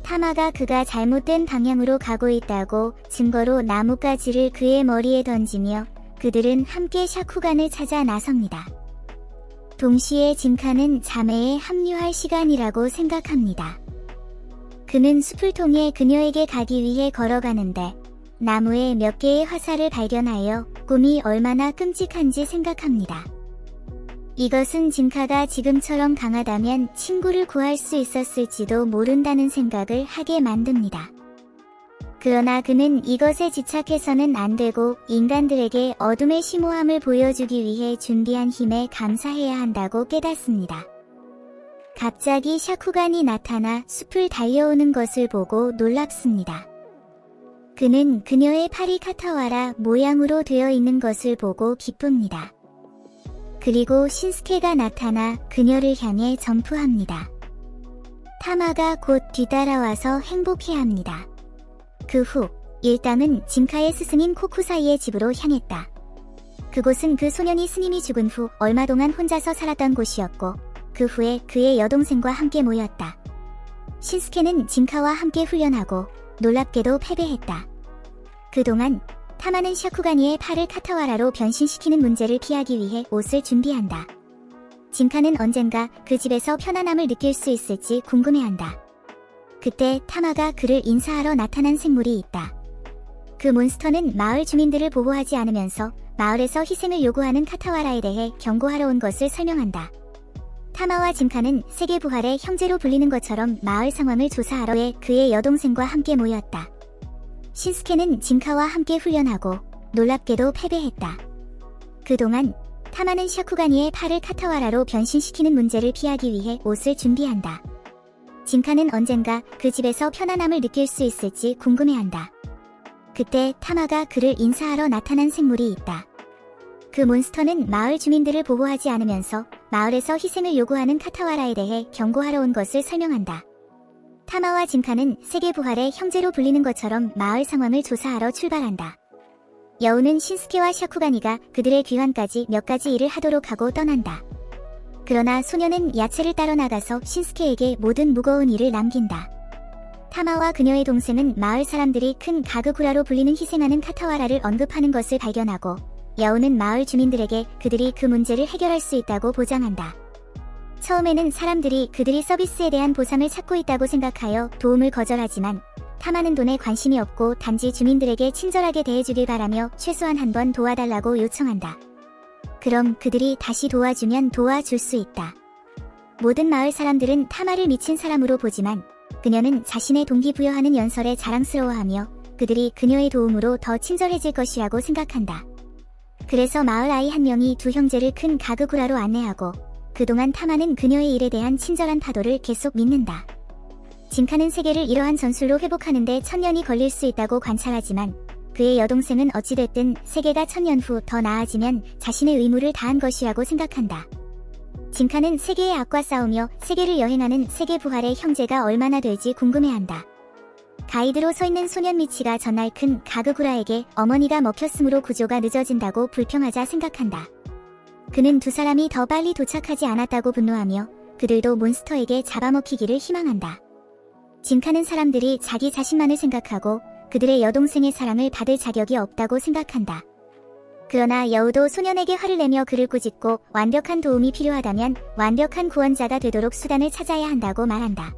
타마가 그가 잘못된 방향으로 가고 있다고 증거로 나뭇가지를 그의 머리에 던지며 그들은 함께 샤쿠간을 찾아 나섭니다. 동시에 진카는 자매에 합류할 시간이라고 생각합니다. 그는 숲을 통해 그녀에게 가기 위해 걸어가는데 나무에 몇 개의 화살을 발견하여 꿈이 얼마나 끔찍한지 생각합니다. 이것은 진카가 지금처럼 강하다면 친구를 구할 수 있었을지도 모른다는 생각을 하게 만듭니다. 그러나 그는 이것에 집착해서는 안 되고 인간들에게 어둠의 심오함을 보여주기 위해 준비한 힘에 감사해야 한다고 깨닫습니다. 갑자기 샤쿠간이 나타나 숲을 달려오는 것을 보고 놀랍습니다. 그는 그녀의 팔이 카타와라 모양으로 되어 있는 것을 보고 기쁩니다. 그리고 신스케가 나타나 그녀를 향해 점프합니다. 타마가 곧 뒤따라와서 행복해합니다. 그 후 일당은 진카의 스승인 코쿠사이의 집으로 향했다. 그곳은 그 소년이 스님이 죽은 후 얼마 동안 혼자서 살았던 곳이었고 그 후에 그의 여동생과 함께 모였다. 신스케는 진카와 함께 훈련하고 놀랍게도 패배했다. 그동안 타마는 샤쿠가니의 팔을 카타와라로 변신시키는 문제를 피하기 위해 옷을 준비한다. 진카는 언젠가 그 집에서 편안함을 느낄 수 있을지 궁금해한다. 그때 타마가 그를 인사하러 나타난 생물이 있다. 그 몬스터는 마을 주민들을 보호하지 않으면서 마을에서 희생을 요구하는 카타와라에 대해 경고하러 온 것을 설명한다. 타마와 진카는 세계 부활의 형제로 불리는 것처럼 마을 상황을 조사하러 그의 여동생과 함께 모였다. 신스케는 진카와 함께 훈련하고 놀랍게도 패배했다. 그동안 타마는 샤쿠가니의 팔을 카타와라로 변신시키는 문제를 피하기 위해 옷을 준비한다. 진카는 언젠가 그 집에서 편안함을 느낄 수 있을지 궁금해한다. 그때 타마가 그를 인사하러 나타난 생물이 있다. 그 몬스터는 마을 주민들을 보호하지 않으면서 마을에서 희생을 요구하는 카타와라에 대해 경고하러 온 것을 설명한다. 타마와 진카는 세계 부활의 형제로 불리는 것처럼 마을 상황을 조사하러 출발한다. 여우는 신스케와 샤쿠가니가 그들의 귀환까지 몇 가지 일을 하도록 하고 떠난다. 그러나 소녀는 야채를 따러 나가서 신스케에게 모든 무거운 일을 남긴다. 타마와 그녀의 동생은 마을 사람들이 큰 가그구라로 불리는 희생하는 카타와라를 언급하는 것을 발견하고 여우는 마을 주민들에게 그들이 그 문제를 해결할 수 있다고 보장한다. 처음에는 사람들이 그들이 서비스에 대한 보상을 찾고 있다고 생각하여 도움을 거절하지만 타마는 돈에 관심이 없고 단지 주민들에게 친절하게 대해주길 바라며 최소한 한 번 도와달라고 요청한다. 그럼 그들이 다시 도와주면 도와줄 수 있다. 모든 마을 사람들은 타마를 미친 사람으로 보지만 그녀는 자신의 동기부여하는 연설에 자랑스러워하며 그들이 그녀의 도움으로 더 친절해질 것이라고 생각한다. 그래서 마을 아이 한 명이 두 형제를 큰 가그구라로 안내하고 그동안 타마는 그녀의 일에 대한 친절한 파도를 계속 믿는다. 진카는 세계를 이러한 전술로 회복하는 데 1000년이 걸릴 수 있다고 관찰하지만 그의 여동생은 어찌됐든 세계가 1000년 후 더 나아지면 자신의 의무를 다한 것이라고 생각한다. 진카는 세계의 악과 싸우며 세계를 여행하는 세계 부활의 형제가 얼마나 될지 궁금해한다. 가이드로 서 있는 소년 미치가 전날 큰 가그구라에게 어머니가 먹혔으므로 구조가 늦어진다고 불평하자 생각한다. 그는 두 사람이 더 빨리 도착하지 않았다고 분노하며 그들도 몬스터에게 잡아먹히기를 희망한다. 진카는 사람들이 자기 자신만을 생각하고 그들의 여동생의 사랑을 받을 자격이 없다고 생각한다. 그러나 여우도 소년에게 화를 내며 그를 꾸짖고 완벽한 도움이 필요하다면 완벽한 구원자가 되도록 수단을 찾아야 한다고 말한다.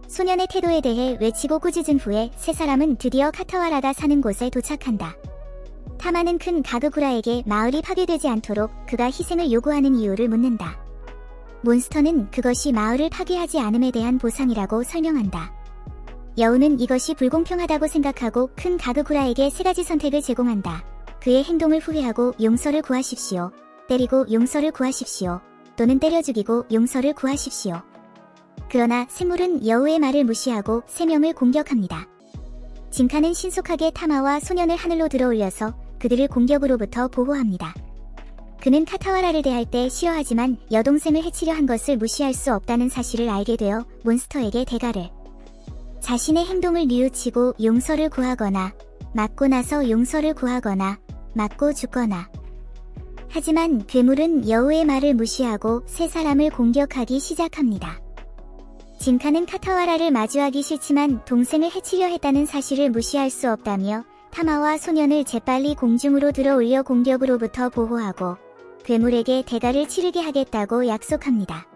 소년의 태도에 대해 외치고 꾸짖은 후에 세 사람은 드디어 카타와라가 사는 곳에 도착한다. 타마는 큰 가그구라에게 마을이 파괴되지 않도록 그가 희생을 요구하는 이유를 묻는다. 몬스터는 그것이 마을을 파괴하지 않음에 대한 보상이라고 설명한다. 여우는 이것이 불공평하다고 생각하고 큰 가그구라에게 세 가지 선택을 제공한다. 그의 행동을 후회하고 용서를 구하십시오. 때리고 용서를 구하십시오. 또는 때려 죽이고 용서를 구하십시오. 그러나 생물은 여우의 말을 무시하고 세 명을 공격합니다. 진카는 신속하게 타마와 소년을 하늘로 들어올려서 그들을 공격으로부터 보호합니다. 그는 카타와라를 대할 때 싫어하지만 여동생을 해치려 한 것을 무시할 수 없다는 사실을 알게 되어 몬스터에게 대가를 자신의 행동을 뉘우치고 용서를 구하거나 맞고 나서 용서를 구하거나 맞고 죽거나. 하지만 괴물은 여우의 말을 무시하고 세 사람을 공격하기 시작합니다. 진카는 카타와라를 마주하기 싫지만 동생을 해치려 했다는 사실을 무시할 수 없다며 타마와 소년을 재빨리 공중으로 들어 올려 공격으로부터 보호하고 괴물에게 대가를 치르게 하겠다고 약속합니다.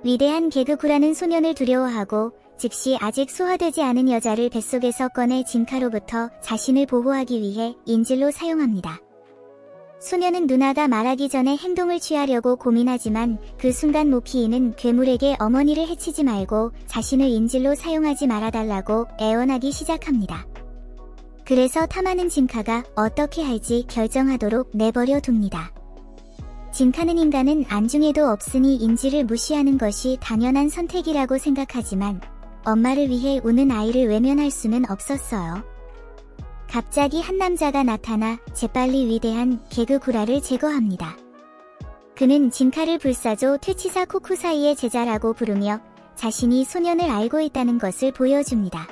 위대한 개그구라는 소년을 두려워하고 즉시 아직 소화되지 않은 여자를 뱃속에서 꺼내 진카로부터 자신을 보호하기 위해 인질로 사용합니다. 소년은 누나가 말하기 전에 행동을 취하려고 고민하지만 그 순간 모피이는 괴물에게 어머니를 해치지 말고 자신을 인질로 사용하지 말아달라고 애원하기 시작합니다. 그래서 타마는 진카가 어떻게 할지 결정하도록 내버려 둡니다. 진카는 인간은 안중에도 없으니 인지를 무시하는 것이 당연한 선택이라고 생각하지만 엄마를 위해 우는 아이를 외면할 수는 없었어요. 갑자기 한 남자가 나타나 재빨리 위대한 개그구라를 제거합니다. 그는 진카를 불사조 퇴치사 코쿠사이의 제자라고 부르며 자신이 소년을 알고 있다는 것을 보여줍니다.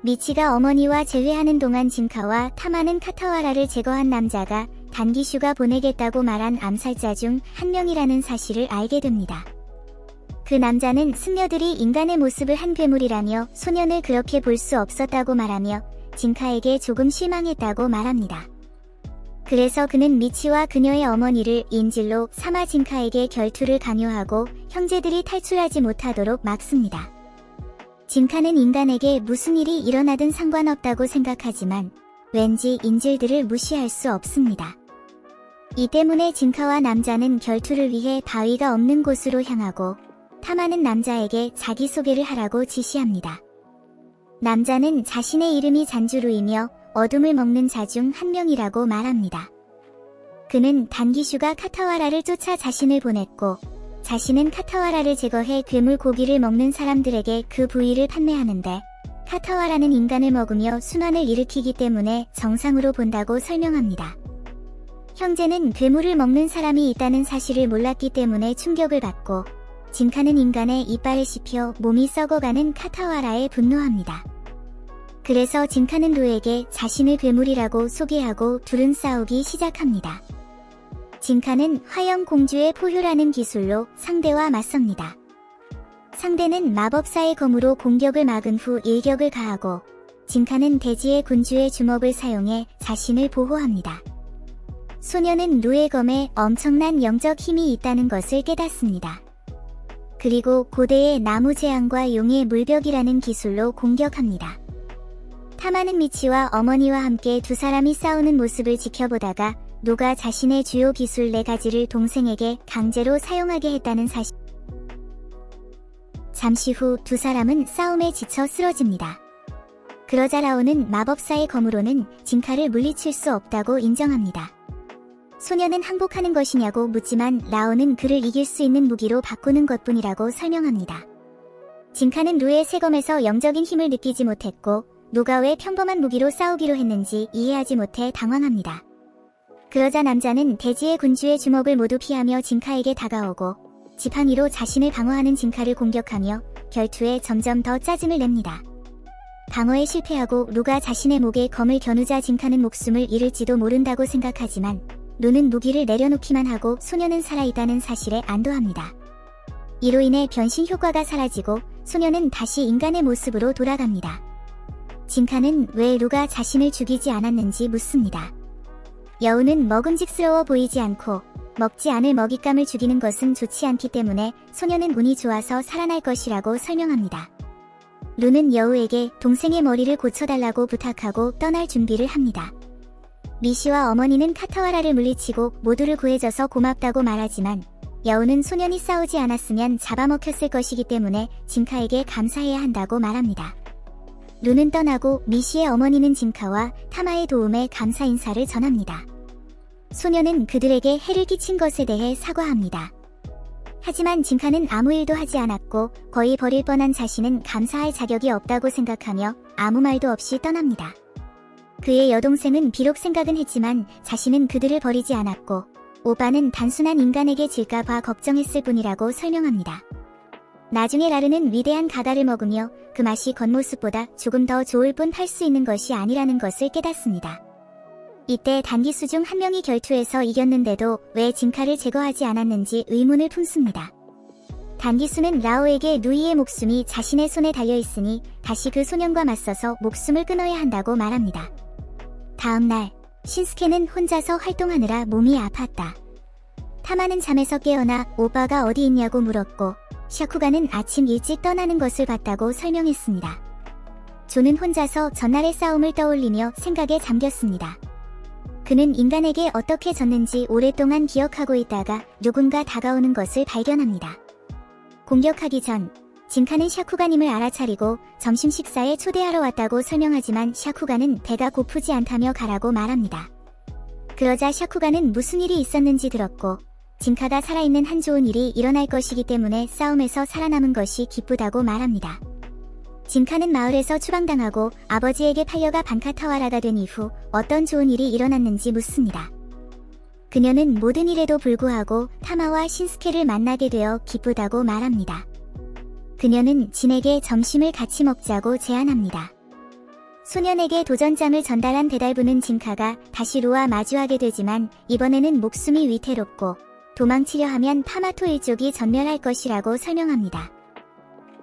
미치가 어머니와 재회하는 동안 진카와 타마는 카타와라를 제거한 남자가 단기슈가 보내겠다고 말한 암살자 중 한 명이라는 사실을 알게 됩니다. 그 남자는 승려들이 인간의 모습을 한 괴물이라며 소년을 그렇게 볼 수 없었다고 말하며 진카에게 조금 실망했다고 말합니다. 그래서 그는 미치와 그녀의 어머니를 인질로 삼아 진카에게 결투를 강요하고 형제들이 탈출하지 못하도록 막습니다. 진카는 인간에게 무슨 일이 일어나든 상관없다고 생각하지만 왠지 인질들을 무시할 수 없습니다. 이 때문에 진카와 남자는 결투를 위해 바위가 없는 곳으로 향하고 타마는 남자에게 자기소개를 하라고 지시합니다. 남자는 자신의 이름이 잔주루이며 어둠을 먹는 자 중 한 명이라고 말합니다. 그는 단기슈가 카타와라를 쫓아 자신을 보냈고 자신은 카타와라를 제거해 괴물 고기를 먹는 사람들에게 그 부위를 판매하는데 카타와라는 인간을 먹으며 순환을 일으키기 때문에 정상으로 본다고 설명합니다. 형제는 괴물을 먹는 사람이 있다는 사실을 몰랐기 때문에 충격을 받고 진카는 인간의 이빨을 씹혀 몸이 썩어가는 카타와라에 분노합니다. 그래서 진카는 루에게 자신을 괴물이라고 소개하고 둘은 싸우기 시작합니다. 진카는 화영공주의 포효라는 기술로 상대와 맞섭니다. 상대는 마법사의 검으로 공격을 막은 후 일격을 가하고 진카는 대지의 군주의 주먹을 사용해 자신을 보호합니다. 소녀는 루의 검에 엄청난 영적 힘이 있다는 것을 깨닫습니다. 그리고 고대의 나무 재앙과 용의 물벽이라는 기술로 공격합니다. 타마는 미치와 어머니와 함께 두 사람이 싸우는 모습을 지켜보다가 루가 자신의 주요 기술 4가지를 동생에게 강제로 사용하게 했다는 사실. 잠시 후 두 사람은 싸움에 지쳐 쓰러집니다. 그러자 라오는 마법사의 검으로는 진카를 물리칠 수 없다고 인정합니다. 소녀는 항복하는 것이냐고 묻지만 라오는 그를 이길 수 있는 무기로 바꾸는 것뿐이라고 설명합니다. 진카는 루의 세검에서 영적인 힘을 느끼지 못했고 루가 왜 평범한 무기로 싸우기로 했는지 이해하지 못해 당황합니다. 그러자 남자는 대지의 군주의 주먹을 모두 피하며 진카에게 다가오고 지팡이로 자신을 방어하는 진카를 공격하며 결투에 점점 더 짜증을 냅니다. 방어에 실패하고 루가 자신의 목에 검을 겨누자 진카는 목숨을 잃을지도 모른다고 생각하지만 루는 무기를 내려놓기만 하고 소녀는 살아있다는 사실에 안도합니다. 이로 인해 변신 효과가 사라지고 소녀는 다시 인간의 모습으로 돌아갑니다. 진카는 왜 루가 자신을 죽이지 않았는지 묻습니다. 여우는 먹음직스러워 보이지 않고 먹지 않을 먹잇감을 죽이는 것은 좋지 않기 때문에 소녀는 운이 좋아서 살아날 것이라고 설명합니다. 루는 여우에게 동생의 머리를 고쳐달라고 부탁하고 떠날 준비를 합니다. 미시와 어머니는 카타와라를 물리치고 모두를 구해줘서 고맙다고 말하지만 여우는 소년이 싸우지 않았으면 잡아먹혔을 것이기 때문에 진카에게 감사해야 한다고 말합니다. 루는 떠나고 미시의 어머니는 진카와 타마의 도움에 감사 인사를 전합니다. 소년은 그들에게 해를 끼친 것에 대해 사과합니다. 하지만 진카는 아무 일도 하지 않았고 거의 버릴 뻔한 자신은 감사할 자격이 없다고 생각하며 아무 말도 없이 떠납니다. 그의 여동생은 비록 생각은 했지만 자신은 그들을 버리지 않았고 오빠는 단순한 인간에게 질까봐 걱정했을 뿐이라고 설명합니다. 나중에 라르는 위대한 가다를 먹으며 그 맛이 겉모습보다 조금 더 좋을 뿐 할 수 있는 것이 아니라는 것을 깨닫습니다. 이때 단기수 중 한 명이 결투에서 이겼는데도 왜 진카를 제거하지 않았는지 의문을 품습니다. 단기수는 라오에게 루이의 목숨이 자신의 손에 달려있으니 다시 그 소년과 맞서서 목숨을 끊어야 한다고 말합니다. 다음 날 신스케는 혼자서 활동하느라 몸이 아팠다. 타마는 잠에서 깨어나 오빠가 어디 있냐고 물었고 샤쿠가는 아침 일찍 떠나는 것을 봤다고 설명했습니다. 조는 혼자서 전날의 싸움을 떠올리며 생각에 잠겼습니다. 그는 인간에게 어떻게 졌는지 오랫동안 기억하고 있다가 누군가 다가오는 것을 발견합니다. 공격하기 전 진카는 샤쿠가님을 알아차리고 점심 식사에 초대하러 왔다고 설명하지만 샤쿠가는 배가 고프지 않다며 가라고 말합니다. 그러자 샤쿠가는 무슨 일이 있었는지 들었고 진카가 살아있는 한 좋은 일이 일어날 것이기 때문에 싸움에서 살아남은 것이 기쁘다고 말합니다. 진카는 마을에서 추방당하고 아버지에게 팔려가 반카타와라가 된 이후 어떤 좋은 일이 일어났는지 묻습니다. 그녀는 모든 일에도 불구하고 타마와 신스케를 만나게 되어 기쁘다고 말합니다. 그녀는 진에게 점심을 같이 먹자고 제안합니다. 소년에게 도전장을 전달한 배달부는 진카가 다시 루와 마주하게 되지만 이번에는 목숨이 위태롭고 도망치려 하면 파마토 일족이 전멸할 것이라고 설명합니다.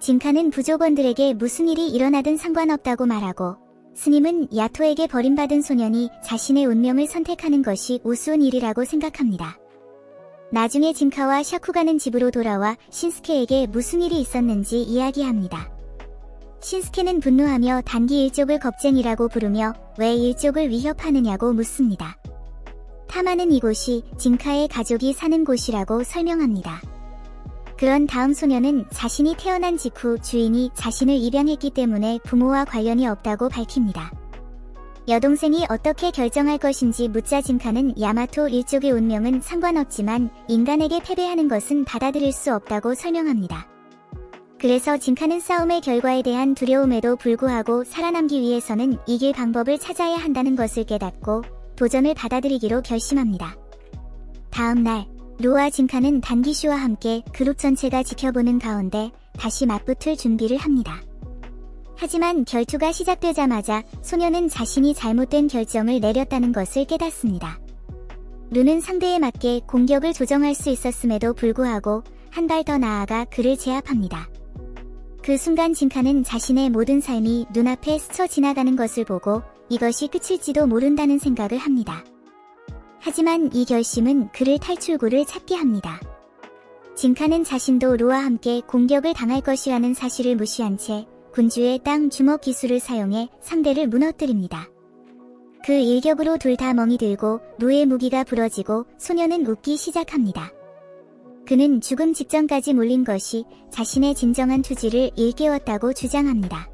진카는 부족원들에게 무슨 일이 일어나든 상관없다고 말하고 스님은 야토에게 버림받은 소년이 자신의 운명을 선택하는 것이 우스운 일이라고 생각합니다. 나중에 진카와 샤쿠가는 집으로 돌아와 신스케에게 무슨 일이 있었는지 이야기합니다. 신스케는 분노하며 단기 일족을 겁쟁이라고 부르며 왜 일족을 위협하느냐고 묻습니다. 타마는 이곳이 진카의 가족이 사는 곳이라고 설명합니다. 그런 다음 소녀는 자신이 태어난 직후 주인이 자신을 입양했기 때문에 부모와 관련이 없다고 밝힙니다. 여동생이 어떻게 결정할 것인지 묻자 진카는 야마토 일족의 운명은 상관없지만 인간에게 패배하는 것은 받아들일 수 없다고 설명합니다. 그래서 진카는 싸움의 결과에 대한 두려움에도 불구하고 살아남기 위해서는 이길 방법을 찾아야 한다는 것을 깨닫고 도전을 받아들이기로 결심합니다. 다음 날 루와 진카는 단기슈와 함께 그룹 전체가 지켜보는 가운데 다시 맞붙을 준비를 합니다. 하지만 결투가 시작되자마자 소녀는 자신이 잘못된 결정을 내렸다는 것을 깨닫습니다. 루는 상대에 맞게 공격을 조정할 수 있었음에도 불구하고 한 발 더 나아가 그를 제압합니다. 그 순간 진카는 자신의 모든 삶이 눈앞에 스쳐 지나가는 것을 보고 이것이 끝일지도 모른다는 생각을 합니다. 하지만 이 결심은 그를 탈출구를 찾게 합니다. 진카는 자신도 루와 함께 공격을 당할 것이라는 사실을 무시한 채 군주의 땅 주먹 기술을 사용해 상대를 무너뜨립니다. 그 일격으로 둘 다 멍이 들고 루의 무기가 부러지고 소녀는 웃기 시작합니다. 그는 죽음 직전까지 몰린 것이 자신의 진정한 투지를 일깨웠다고 주장합니다.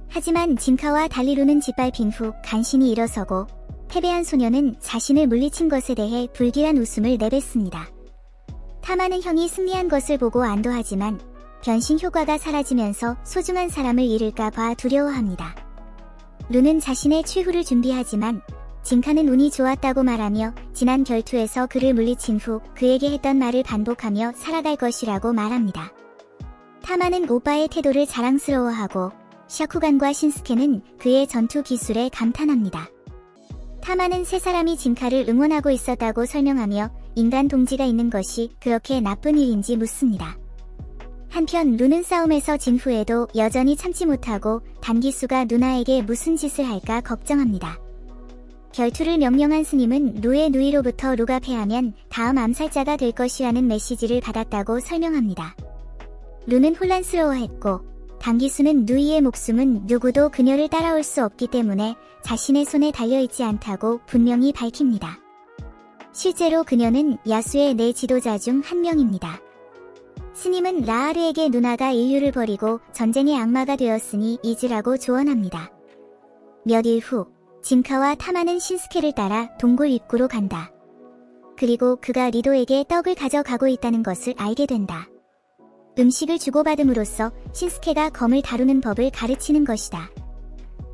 하지만 진카와 달리 루는 짓밟힌 후 간신히 일어서고 패배한 소녀는 자신을 물리친 것에 대해 불길한 웃음을 내뱉습니다. 타마는 형이 승리한 것을 보고 안도하지만 변신 효과가 사라지면서 소중한 사람을 잃을까 봐 두려워합니다. 루는 자신의 최후를 준비하지만 진카는 운이 좋았다고 말하며 지난 결투에서 그를 물리친 후 그에게 했던 말을 반복하며 살아갈 것이라고 말합니다. 타마는 오빠의 태도를 자랑스러워하고 샤쿠간과 신스케는 그의 전투 기술에 감탄합니다. 타마는 세 사람이 진카를 응원하고 있었다고 설명하며 인간 동지가 있는 것이 그렇게 나쁜 일인지 묻습니다. 한편 루는 싸움에서 진 후에도 여전히 참지 못하고 단기수가 누나에게 무슨 짓을 할까 걱정합니다. 결투를 명령한 스님은 루의 누이로부터 루가 패하면 다음 암살자가 될 것이라는 메시지를 받았다고 설명합니다. 루는 혼란스러워했고 단기수는 누이의 목숨은 누구도 그녀를 따라올 수 없기 때문에 자신의 손에 달려있지 않다고 분명히 밝힙니다. 실제로 그녀는 야수의 네 지도자 중 한 명입니다. 스님은 라하르에게 누나가 인류를 버리고 전쟁의 악마가 되었으니 잊으라고 조언합니다. 몇 일 후 진카와 타마는 신스케를 따라 동굴 입구로 간다. 그리고 그가 리도에게 떡을 가져가고 있다는 것을 알게 된다. 음식을 주고받음으로써 신스케가 검을 다루는 법을 가르치는 것이다.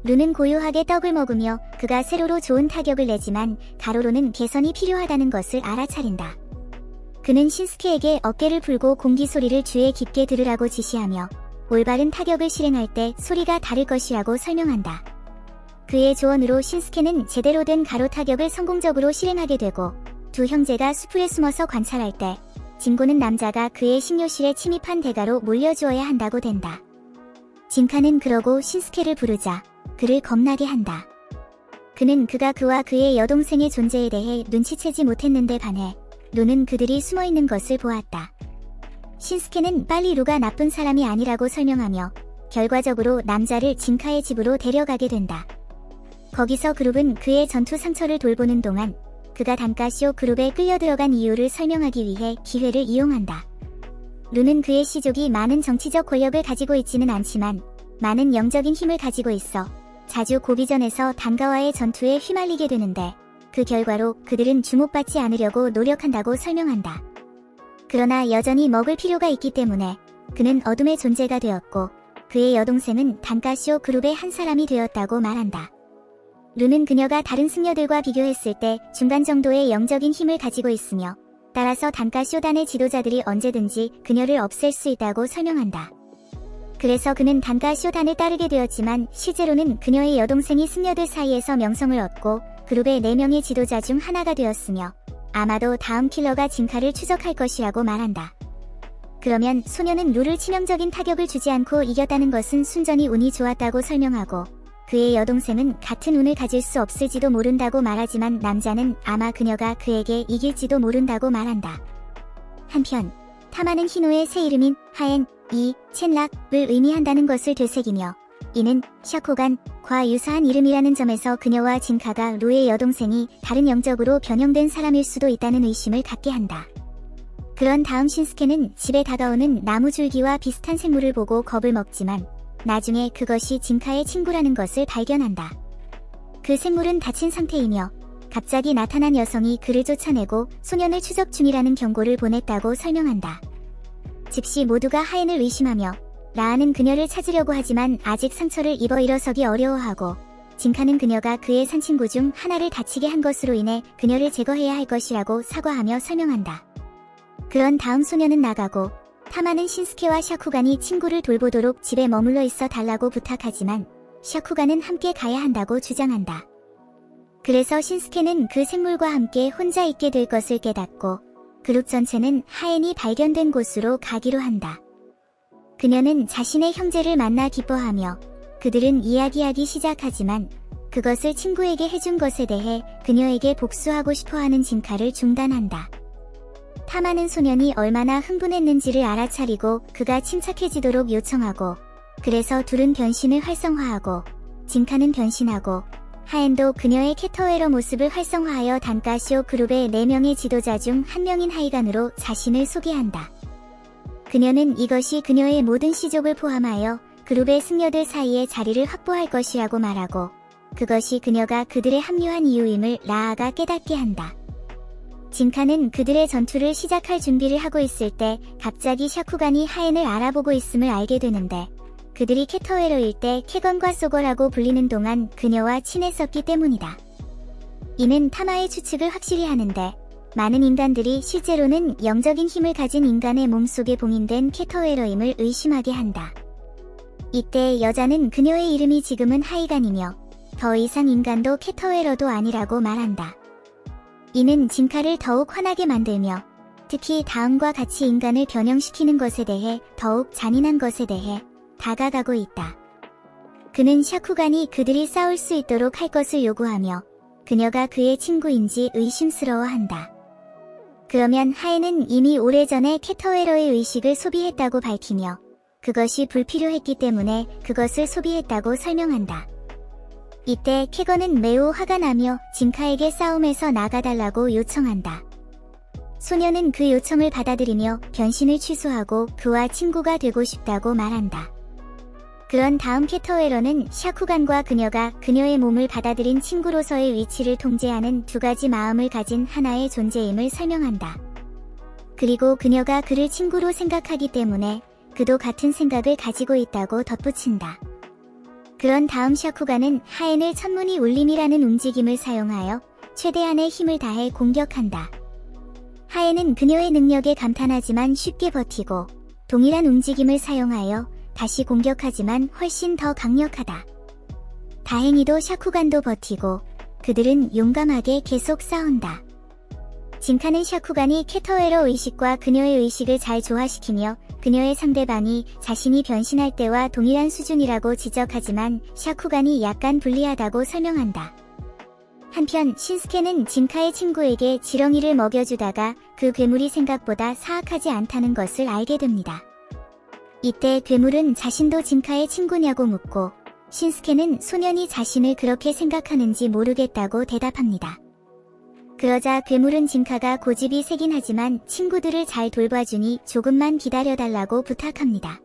루는 고요하게 떡을 먹으며 그가 세로로 좋은 타격을 내지만 가로로는 개선이 필요하다는 것을 알아차린다. 그는 신스케에게 어깨를 풀고 공기 소리를 귀에 깊게 들으라고 지시하며 올바른 타격을 실행할 때 소리가 다를 것이라고 설명한다. 그의 조언으로 신스케는 제대로 된 가로 타격을 성공적으로 실행하게 되고 두 형제가 수풀에 숨어서 관찰할 때 진고는 남자가 그의 식료실에 침입한 대가로 몰려주어야 한다고 된다. 진카는 그러고 신스케를 부르자 그를 겁나게 한다. 그는 그가 그의 여동생의 존재에 대해 눈치채지 못했는데 반해 루는 그들이 숨어있는 것을 보았다. 신스케는 빨리 루가 나쁜 사람이 아니라고 설명하며 결과적으로 남자를 진카의 집으로 데려가게 된다. 거기서 그룹은 그의 전투 상처를 돌보는 동안 그가 단가쇼 그룹에 끌려들어간 이유를 설명하기 위해 기회를 이용한다. 루는 그의 시족이 많은 정치적 권력을 가지고 있지는 않지만 많은 영적인 힘을 가지고 있어 자주 고비전에서 단가와의 전투에 휘말리게 되는데 그 결과로 그들은 주목받지 않으려고 노력한다고 설명한다. 그러나 여전히 먹을 필요가 있기 때문에 그는 어둠의 존재가 되었고 그의 여동생은 단가쇼 그룹의 한 사람이 되었다고 말한다. 루는 그녀가 다른 승려들과 비교했을 때 중간 정도의 영적인 힘을 가지고 있으며 따라서 단가쇼단의 지도자들이 언제든지 그녀를 없앨 수 있다고 설명한다. 그래서 그는 단가쇼단을 따르게 되었지만 실제로는 그녀의 여동생이 승려들 사이에서 명성을 얻고 그룹의 4명의 지도자 중 하나가 되었으며 아마도 다음 킬러가 진카를 추적할 것이라고 말한다. 그러면 소녀는 루를 치명적인 타격을 주지 않고 이겼다는 것은 순전히 운이 좋았다고 설명하고 그의 여동생은 같은 운을 가질 수 없을지도 모른다고 말하지만 남자는 아마 그녀가 그에게 이길지도 모른다고 말한다. 한편 타마는 희노의 새 이름인 하엔, 첸락을 의미한다는 것을 되새기며 이는 샤코간과 유사한 이름이라는 점에서 그녀와 진카가 루의 여동생이 다른 영적으로 변형된 사람일 수도 있다는 의심을 갖게 한다. 그런 다음 신스케는 집에 다가오는 나무줄기와 비슷한 생물을 보고 겁을 먹지만 나중에 그것이 진카의 친구라는 것을 발견한다. 그 생물은 다친 상태이며 갑자기 나타난 여성이 그를 쫓아내고 소년을 추적 중이라는 경고를 보냈다고 설명한다. 즉시 모두가 하엔을 의심하며 라아는 그녀를 찾으려고 하지만 아직 상처를 입어 일어서기 어려워하고 진카는 그녀가 그의 산친구 중 하나를 다치게 한 것으로 인해 그녀를 제거해야 할 것이라고 사과하며 설명한다. 그런 다음 소년은 나가고 타마는 신스케와 샤쿠간이 친구를 돌보도록 집에 머물러 있어 달라고 부탁하지만 샤쿠간은 함께 가야 한다고 주장한다. 그래서 신스케는 그 생물과 함께 혼자 있게 될 것을 깨닫고 그룹 전체는 하엔이 발견된 곳으로 가기로 한다. 그녀는 자신의 형제를 만나 기뻐하며 그들은 이야기하기 시작하지만 그것을 친구에게 해준 것에 대해 그녀에게 복수하고 싶어하는 진카를 중단한다. 타마는 소년이 얼마나 흥분했는지를 알아차리고 그가 침착해지도록 요청하고 그래서 둘은 변신을 활성화하고 진카는 변신하고 하엔도 그녀의 캐터웨러 모습을 활성화하여 단가쇼 그룹의 4명의 지도자 중 한 명인 하이간으로 자신을 소개한다. 그녀는 이것이 그녀의 모든 시족을 포함하여 그룹의 승려들 사이에 자리를 확보할 것이라고 말하고 그것이 그녀가 그들에 합류한 이유임을 라아가 깨닫게 한다. 진카는 그들의 전투를 시작할 준비를 하고 있을 때 갑자기 샤쿠간이 하엔을 알아보고 있음을 알게 되는데 그들이 캐터웨러일 때 캐건과 소거라고 불리는 동안 그녀와 친했었기 때문이다. 이는 타마의 추측을 확실히 하는데 많은 인간들이 실제로는 영적인 힘을 가진 인간의 몸속에 봉인된 캐터웨러임을 의심하게 한다. 이때 여자는 그녀의 이름이 지금은 하이간이며 더 이상 인간도 캐터웨러도 아니라고 말한다. 이는 진카를 더욱 화나게 만들며 특히 다음과 같이 인간을 변형시키는 것에 대해 더욱 잔인한 것에 대해 다가가고 있다. 그는 샤쿠간이 그들이 싸울 수 있도록 할 것을 요구하며 그녀가 그의 친구인지 의심스러워한다. 그러면 하엔은 이미 오래전에 캐터웨러의 의식을 소비했다고 밝히며 그것이 불필요했기 때문에 그것을 소비했다고 설명한다. 이때 캐건은 매우 화가 나며 진카에게 싸움에서 나가달라고 요청한다. 소녀는 그 요청을 받아들이며 변신을 취소하고 그와 친구가 되고 싶다고 말한다. 그런 다음 캐터웨러는 샤쿠간과 그녀가 그녀의 몸을 받아들인 친구로서의 위치를 통제하는 두 가지 마음을 가진 하나의 존재임을 설명한다. 그리고 그녀가 그를 친구로 생각하기 때문에 그도 같은 생각을 가지고 있다고 덧붙인다. 그런 다음 샤쿠간은 하엔을 천문이 울림이라는 움직임을 사용하여 최대한의 힘을 다해 공격한다. 하엔은 그녀의 능력에 감탄하지만 쉽게 버티고 동일한 움직임을 사용하여 다시 공격하지만 훨씬 더 강력하다. 다행히도 샤쿠간도 버티고 그들은 용감하게 계속 싸운다. 진카는 샤쿠간이 캐터웨러 의식과 그녀의 의식을 잘 조화시키며 그녀의 상대방이 자신이 변신할 때와 동일한 수준이라고 지적하지만 샤쿠간이 약간 불리하다고 설명한다. 한편 신스케는 진카의 친구에게 지렁이를 먹여주다가 그 괴물이 생각보다 사악하지 않다는 것을 알게 됩니다. 이때 괴물은 자신도 진카의 친구냐고 묻고 신스케는 소년이 자신을 그렇게 생각하는지 모르겠다고 대답합니다. 그러자 괴물은 진카가 고집이 세긴 하지만 친구들을 잘 돌봐주니 조금만 기다려달라고 부탁합니다.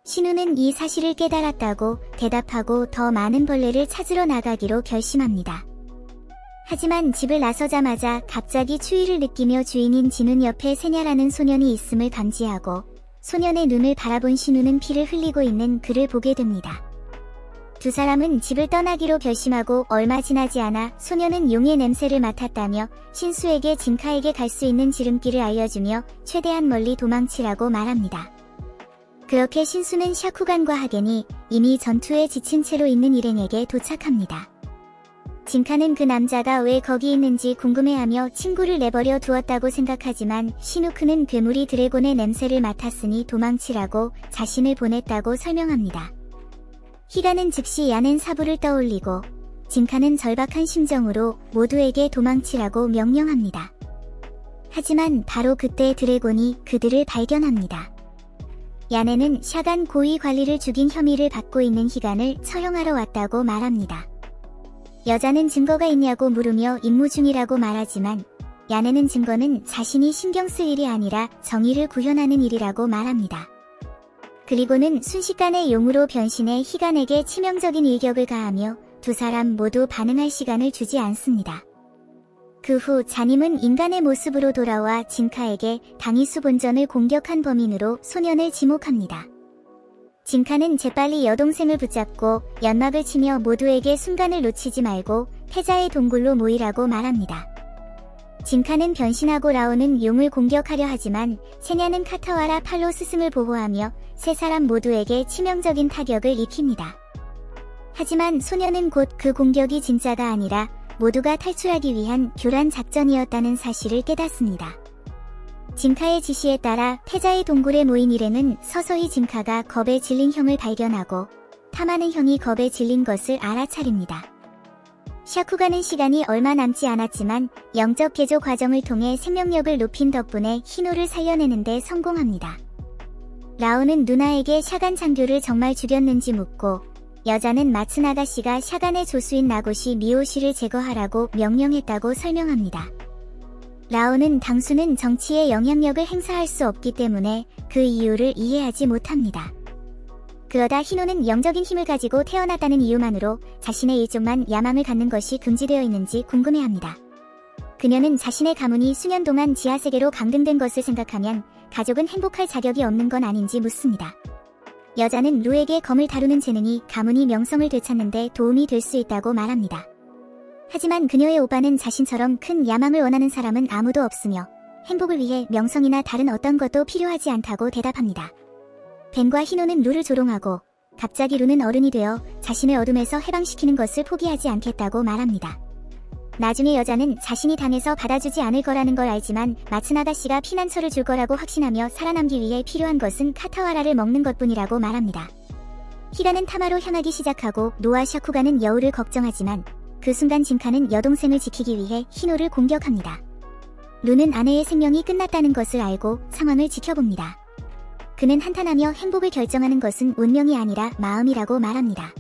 신우는 이 사실을 깨달았다고 대답하고 더 많은 벌레를 찾으러 나가기로 결심합니다. 하지만 집을 나서자마자 갑자기 추위를 느끼며 주인인 진운 옆에 세냐라는 소년이 있음을 감지하고 소년의 눈을 바라본 신우는 피를 흘리고 있는 그를 보게 됩니다. 두 사람은 집을 떠나기로 결심하고 얼마 지나지 않아 소년은 용의 냄새를 맡았다며 신수에게 진카에게 갈 수 있는 지름길을 알려주며 최대한 멀리 도망치라고 말합니다. 그렇게 신수는 샤쿠간과 하겐이 이미 전투에 지친 채로 있는 일행에게 도착합니다. 진카는 그 남자가 왜 거기 있는지 궁금해하며 친구를 내버려 두었다고 생각하지만 시누크는 괴물이 드래곤의 냄새를 맡았으니 도망치라고 자신을 보냈다고 설명합니다. 히가는 즉시 야넨 사부를 떠올리고 진카는 절박한 심정으로 모두에게 도망치라고 명령합니다. 하지만 바로 그때 드래곤이 그들을 발견합니다. 야넨은 샤간 고위 관리를 죽인 혐의를 받고 있는 히간을 처형하러 왔다고 말합니다. 여자는 증거가 있냐고 물으며 임무 중이라고 말하지만 야넨은 증거는 자신이 신경 쓸 일이 아니라 정의를 구현하는 일이라고 말합니다. 그리고는 순식간에 용으로 변신해 히간에게 치명적인 일격을 가하며 두 사람 모두 반응할 시간을 주지 않습니다. 그 후 자님은 인간의 모습으로 돌아와 진카에게 당이수 본전을 공격한 범인으로 소년을 지목합니다. 진카는 재빨리 여동생을 붙잡고 연막을 치며 모두에게 순간을 놓치지 말고 패자의 동굴로 모이라고 말합니다. 진카는 변신하고 라오는 용을 공격하려 하지만 세냐는 카타와라 팔로 스승을 보호하며 세 사람 모두에게 치명적인 타격을 입힙니다. 하지만 소년은 곧 그 공격이 진짜가 아니라 모두가 탈출하기 위한 교란 작전이었다는 사실을 깨닫습니다. 진카의 지시에 따라 패자의 동굴에 모인 일행은 서서히 진카가 겁에 질린 형을 발견하고 탐하는 형이 겁에 질린 것을 알아차립니다. 샤쿠간은 시간이 얼마 남지 않았지만 영적 개조 과정을 통해 생명력을 높인 덕분에 히노를 살려내는데 성공합니다. 라오는 누나에게 샤간 장교를 정말 죽였는지 묻고 여자는 마츠나가씨가 샤간의 조수인 나고시 미오시를 제거하라고 명령했다고 설명합니다. 라오는 당수는 정치에 영향력을 행사할 수 없기 때문에 그 이유를 이해하지 못합니다. 그러다 히노는 영적인 힘을 가지고 태어났다는 이유만으로 자신의 일종만 야망을 갖는 것이 금지되어 있는지 궁금해합니다. 그녀는 자신의 가문이 수년 동안 지하세계로 강등된 것을 생각하면 가족은 행복할 자격이 없는 건 아닌지 묻습니다. 여자는 루에게 검을 다루는 재능이 가문이 명성을 되찾는 데 도움이 될 수 있다고 말합니다. 하지만 그녀의 오빠는 자신처럼 큰 야망을 원하는 사람은 아무도 없으며 행복을 위해 명성이나 다른 어떤 것도 필요하지 않다고 대답합니다. 벤과 히노는 루를 조롱하고 갑자기 루는 어른이 되어 자신을 어둠에서 해방시키는 것을 포기하지 않겠다고 말합니다. 나중에 여자는 자신이 당해서 받아주지 않을 거라는 걸 알지만 마츠나가씨가 피난처를 줄 거라고 확신하며 살아남기 위해 필요한 것은 카타와라를 먹는 것뿐이라고 말합니다. 히가는 타마로 향하기 시작하고 노아 샤쿠가는 여우를 걱정하지만 그 순간 진카는 여동생을 지키기 위해 히노를 공격합니다. 루는 아내의 생명이 끝났다는 것을 알고 상황을 지켜봅니다. 그는 한탄하며 행복을 결정하는 것은 운명이 아니라 마음이라고 말합니다.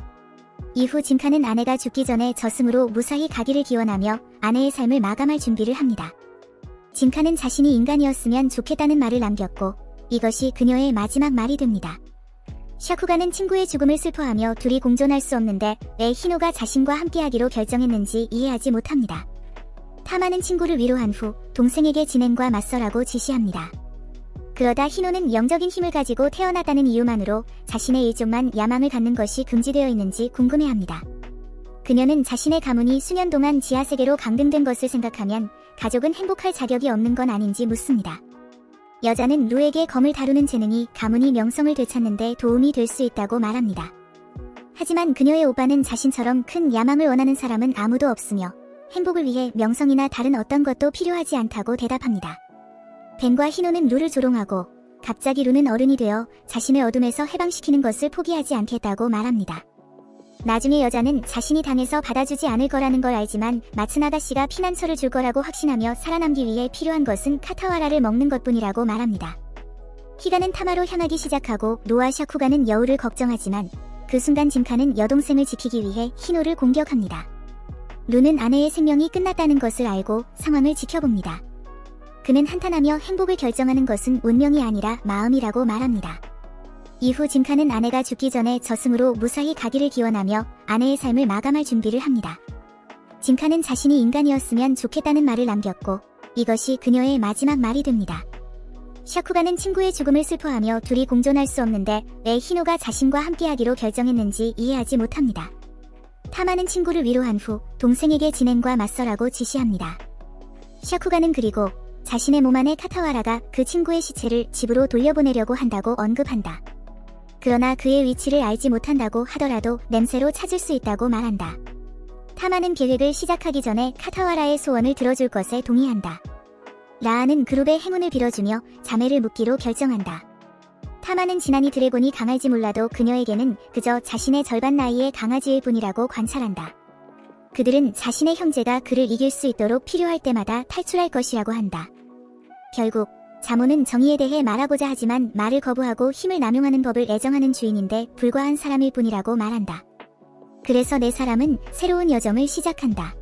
이후 진카는 아내가 죽기 전에 저승으로 무사히 가기를 기원하며 아내의 삶을 마감할 준비를 합니다. 진카는 자신이 인간이었으면 좋겠다는 말을 남겼고 이것이 그녀의 마지막 말이 됩니다. 샤쿠가는 친구의 죽음을 슬퍼하며 둘이 공존할 수 없는데 왜 히노가 자신과 함께하기로 결정했는지 이해하지 못합니다. 타마는 친구를 위로한 후 동생에게 진행과 맞서라고 지시합니다. 그러다 히노는 영적인 힘을 가지고 태어났다는 이유만으로 자신의 일종만 야망을 갖는 것이 금지되어 있는지 궁금해합니다. 그녀는 자신의 가문이 수년 동안 지하세계로 강등된 것을 생각하면 가족은 행복할 자격이 없는 건 아닌지 묻습니다. 여자는 루에게 검을 다루는 재능이 가문이 명성을 되찾는 데 도움이 될 수 있다고 말합니다. 하지만 그녀의 오빠는 자신처럼 큰 야망을 원하는 사람은 아무도 없으며 행복을 위해 명성이나 다른 어떤 것도 필요하지 않다고 대답합니다. 벤과 희노는 루를 조롱하고 갑자기 루는 어른이 되어 자신을 어둠에서 해방시키는 것을 포기하지 않겠다고 말합니다. 나중에 여자는 자신이 당해서 받아주지 않을 거라는 걸 알지만 마츠나가 씨가 피난처를 줄 거라고 확신하며 살아남기 위해 필요한 것은 카타와라를 먹는 것뿐이라고 말합니다. 키가는 타마로 향하기 시작하고 루와 샤쿠가는 여우를 걱정하지만 그 순간 진카는 여동생을 지키기 위해 희노를 공격합니다. 루는 아내의 생명이 끝났다는 것을 알고 상황을 지켜봅니다. 그는 한탄하며 행복을 결정하는 것은 운명이 아니라 마음이라고 말합니다. 이후 진카는 아내가 죽기 전에 저승으로 무사히 가기를 기원하며 아내의 삶을 마감할 준비를 합니다. 진카는 자신이 인간이었으면 좋겠다는 말을 남겼고 이것이 그녀의 마지막 말이 됩니다. 샤쿠가는 친구의 죽음을 슬퍼하며 둘이 공존할 수 없는데 왜 희노가 자신과 함께하기로 결정했는지 이해하지 못합니다. 타마는 친구를 위로한 후 동생에게 진행과 맞서라고 지시합니다. 샤쿠가는 그리고 자신의 몸 안에 카타와라가 그 친구의 시체를 집으로 돌려보내려고 한다고 언급한다. 그러나 그의 위치를 알지 못한다고 하더라도 냄새로 찾을 수 있다고 말한다. 타마는 계획을 시작하기 전에 카타와라의 소원을 들어줄 것에 동의한다. 라아는 그룹의 행운을 빌어주며 자매를 묻기로 결정한다. 타마는 지난이 드래곤이 강할지 몰라도 그녀에게는 그저 자신의 절반 나이의 강아지일 뿐이라고 관찰한다. 그들은 자신의 형제가 그를 이길 수 있도록 필요할 때마다 탈출할 것이라고 한다. 결국 자모는 정의에 대해 말하고자 하지만 말을 거부하고 힘을 남용하는 법을 애정하는 주인인데 불과한 사람일 뿐이라고 말한다. 그래서 네 사람은 새로운 여정을 시작한다.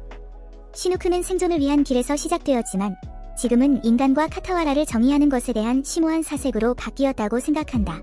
시누크는 생존을 위한 길에서 시작되었지만 지금은 인간과 카타와라를 정의하는 것에 대한 심오한 사색으로 바뀌었다고 생각한다.